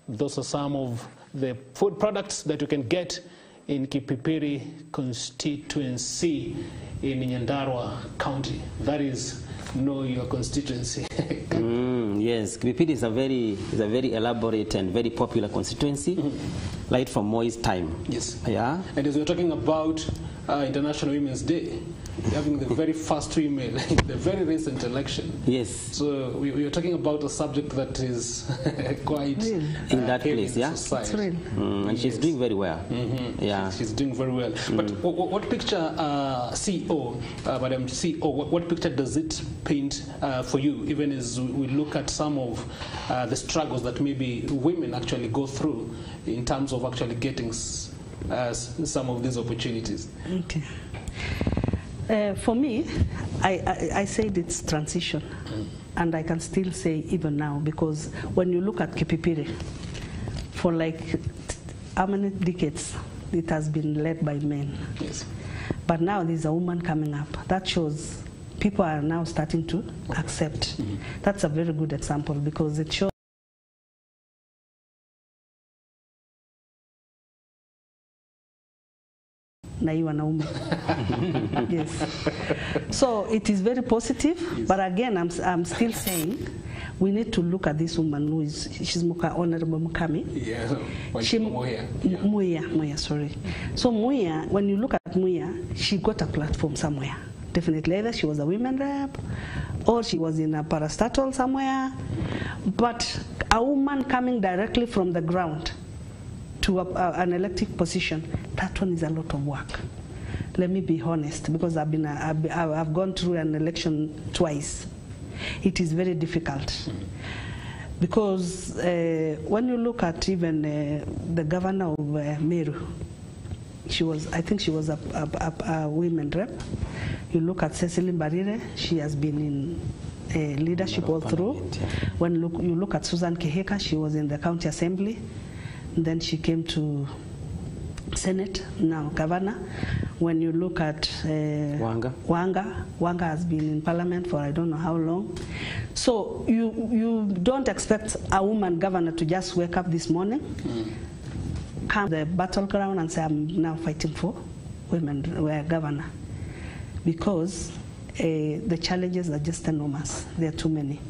Those are some of the food products that you can get in Kipipiri constituency in Nyandarua County. That is Know Your Constituency. Yes, Kipipiri is a very elaborate and very popular constituency, right from Moi's time. Yes. Yeah. And as we're talking about International Women's Day, having the very first female in the very recent election. Yes. So we are talking about a subject that is quite in that place, yeah. It's real. And she's doing very well. Yeah, she's doing very well. But what picture, CEO, Madam CEO, what picture does it paint for you, even as we look at some of the struggles that maybe women actually go through in terms of actually getting some of these opportunities? Okay. For me, I said it's transition, and I can still say even now, because when you look at Kipipiri, for like how many decades it has been led by men. Yes. But now there's a woman coming up. That shows people are now starting to accept. That's a very good example, because it shows na hii wanaume. Yes. So it is very positive, yes. But again, I'm still saying we need to look at this woman who is, she's Honorable Mukami. Yeah. Muya, sorry. So Muya, when you look at Muya, she got a platform somewhere. Definitely, either she was a women rep, or she was in a parastatal somewhere. But a woman coming directly from the ground to an elective position, that one is a lot of work. Let me be honest, because I've gone through an election twice. It is very difficult. Because when you look at even the governor of Meru, I think she was a women rep. You look at Cecily Mbarire, she has been in leadership all through. When you look at Susan Keheka, she was in the county assembly. And then she came to Senate, now governor. When you look at Wanga has been in parliament for I don't know how long. So you don't expect a woman governor to just wake up this morning, come to the battleground and say, I'm now fighting for women governor. Because the challenges are just enormous. There are too many.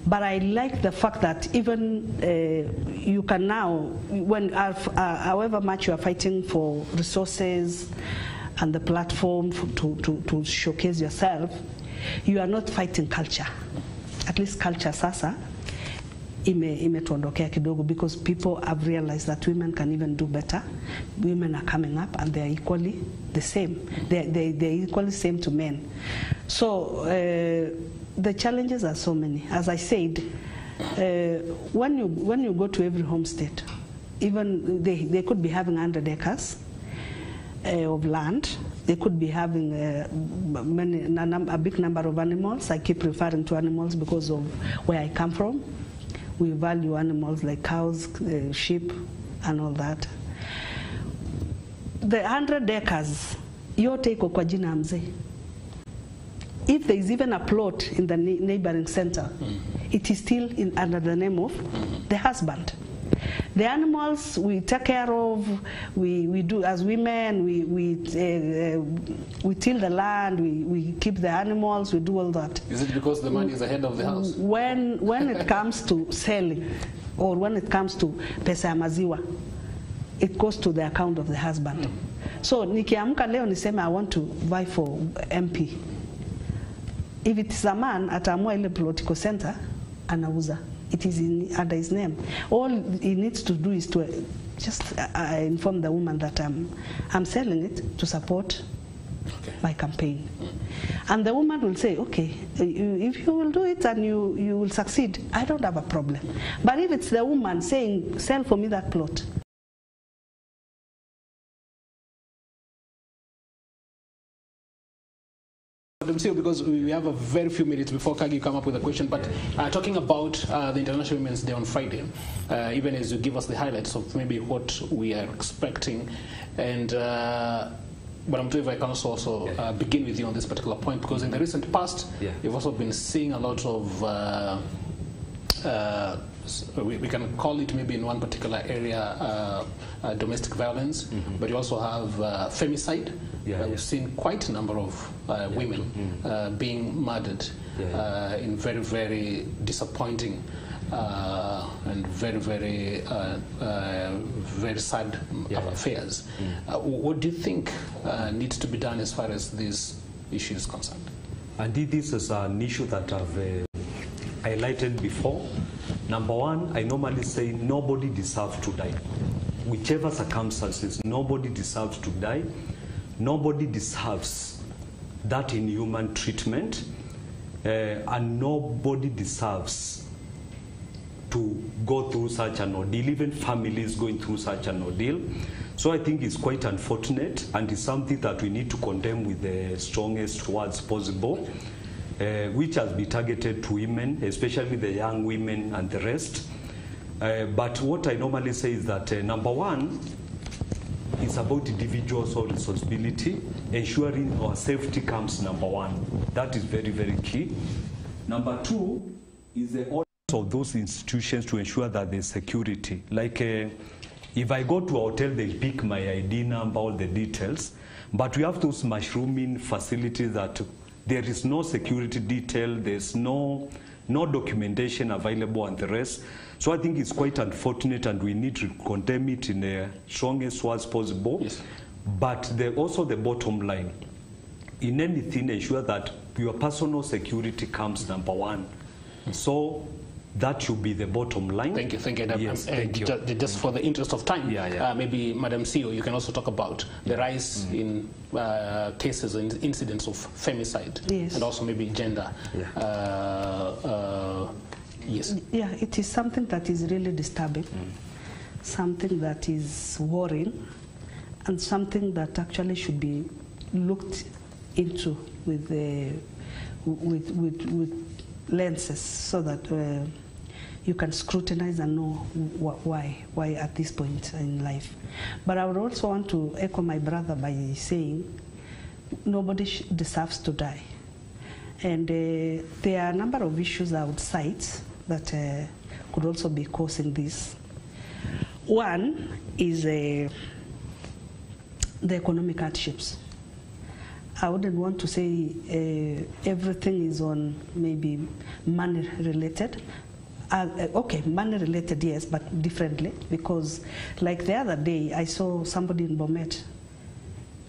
But I like the fact that even you can now, however much you are fighting for resources and the platform to showcase yourself, you are not fighting culture. At least culture sasa imetuondokea kidogo, because people have realized that women can even do better. Women are coming up and they are equally the same. They're equally same to men. So the challenges are so many. As I said, when you go to every home state, even they could be having 100 acres of land. They could be having a big number of animals. I keep referring to animals because of where I come from. We value animals like cows, sheep, and all that. The 100 acres, yote iko kwa jina mzee. If there is even a plot in the neighboring center, it is still under the name of the husband. The animals we take care of, we do as women, we till the land, we keep the animals, we do all that. Is it because the man is the head of the house? When it comes to selling, or when it comes to pesa ya maziwa, it goes to the account of the husband. So nikiamka leo niseme I want to vie for MP. If it is a man, ataamua ile political center, anauza. It is under his name. All he needs to do is to just inform the woman that I'm selling it to support my campaign. And the woman will say, okay, if you will do it and you will succeed, I don't have a problem. But if it's the woman saying, sell for me that plot, because we have a very few minutes before Kagi come up with a question, but talking about the International Women's Day on Friday, even as you give us the highlights of maybe what we are expecting, and but I'm if I can also begin with you on this particular point, because in the recent past, you've also been seeing a lot of we can call it maybe in one particular area domestic violence, but you also have femicide. We've seen quite a number of women being murdered in very, very disappointing and very, very, very sad affairs. What do you think needs to be done as far as these issues concerned? Indeed, this is an issue that I've highlighted before. Number one, I normally say nobody deserves to die. Whichever circumstances, nobody deserves to die. Nobody deserves that inhuman treatment, and nobody deserves to go through such an ordeal, even families going through such an ordeal. So I think it's quite unfortunate, and it's something that we need to condemn with the strongest words possible, which has been targeted to women, especially the young women and the rest. But what I normally say is that number one, it's about individuals' responsibility. Ensuring our safety comes number one. That is very, very key. Number two is the orders of those institutions to ensure that there's security. Like if I go to a hotel, they pick my ID number, all the details. But we have those mushrooming facilities that there is no security detail, there's no documentation available and the rest. So I think it's quite unfortunate, and we need to condemn it in the strongest words possible. Yes. But also the bottom line, in anything, ensure that your personal security comes number one. So that should be the bottom line. Thank you. Yes, thank you. Just for the interest of time, maybe Madam CEO, you can also talk about the rise in cases and incidents of femicide, and also maybe gender. Yes. Yeah, it is something that is really disturbing, something that is worrying, and something that actually should be looked into with lenses so that you can scrutinize and know why at this point in life. But I would also want to echo my brother by saying nobody deserves to die. And there are a number of issues I would cite that could also be causing this. One is the economic hardships. I wouldn't want to say everything is on maybe money related. Okay, money related, yes, but differently, because like the other day I saw somebody in Bomet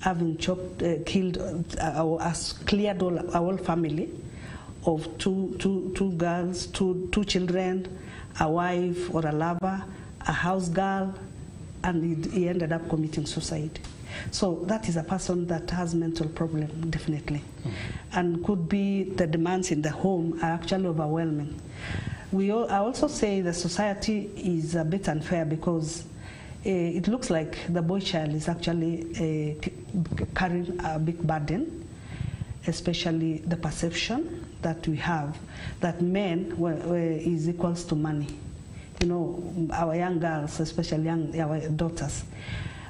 having killed, cleared our whole family of two girls, two children, a wife or a lover, a house girl, and he ended up committing suicide. So that is a person that has mental problem, definitely. And could be the demands in the home are actually overwhelming. I also say the society is a bit unfair because it looks like the boy child is actually carrying a big burden, especially the perception that we have that men is equals to money. You know, our young girls, especially our daughters,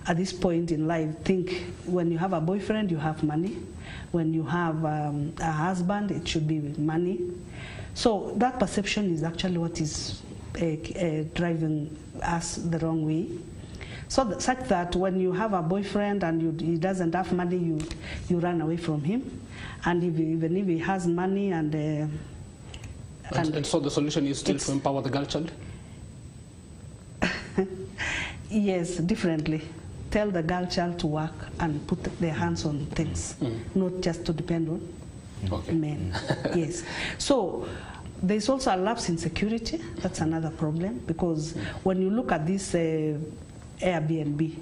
at this point in life think when you have a boyfriend, you have money. When you have a husband, it should be money. So that perception is actually what is driving us the wrong way. So such that when you have a boyfriend and he doesn't have money, you run away from him. And even if he has money and so the solution is still to empower the girl child? Yes, differently. Tell the girl child to work and put their hands on things, not just to depend on men. Yes. So there's also a lapse in security. That's another problem, because when you look at this Airbnb,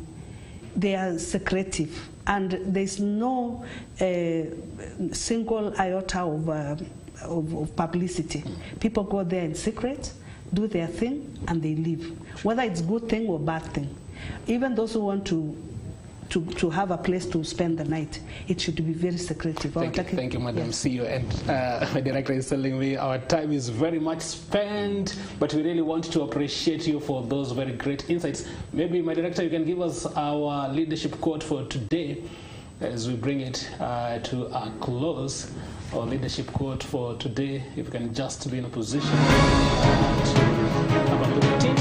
they are secretive, and there's no single iota of publicity. People go there in secret, do their thing, and they leave, whether it's good thing or bad thing. Even those who want to have a place to spend the night, it should be very secretive. Thank you, Madam CEO. And my director is telling me our time is very much spent, but we really want to appreciate you for those very great insights. Maybe, my director, you can give us our leadership quote for today as we bring it to a close. Our leadership quote for today, if you can just be in a position to have a look at it.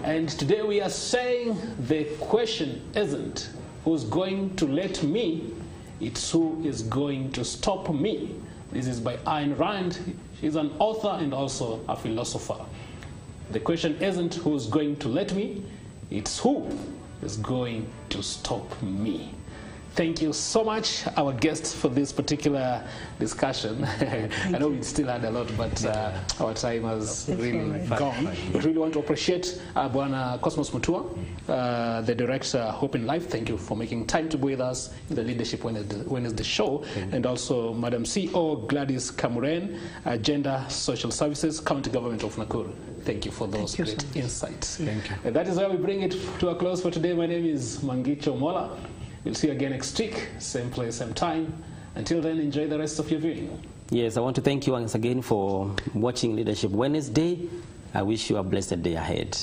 And today we are saying the question isn't who's going to let me, it's who is going to stop me. This is by Ayn Rand. She's an author and also a philosopher. The question isn't who's going to let me, it's who is going to stop me. Thank you so much, our guests, for this particular discussion. I know we still had a lot, but our time has really gone. We really want to appreciate Bwana Cosmos Mutua, the director, Hope in Life. Thank you for making time to be with us in the Leadership Wednesday show. And also Madam CEO Gladys Kamuren, Gender Social Services, County Government of Nakuru. Thank you for those great insights. Thank you. And that is where we bring it to a close for today. My name is Mangicho Mola. We'll see you again next week, same place, same time. Until then, enjoy the rest of your viewing. Yes, I want to thank you once again for watching Leadership Wednesday. I wish you a blessed day ahead.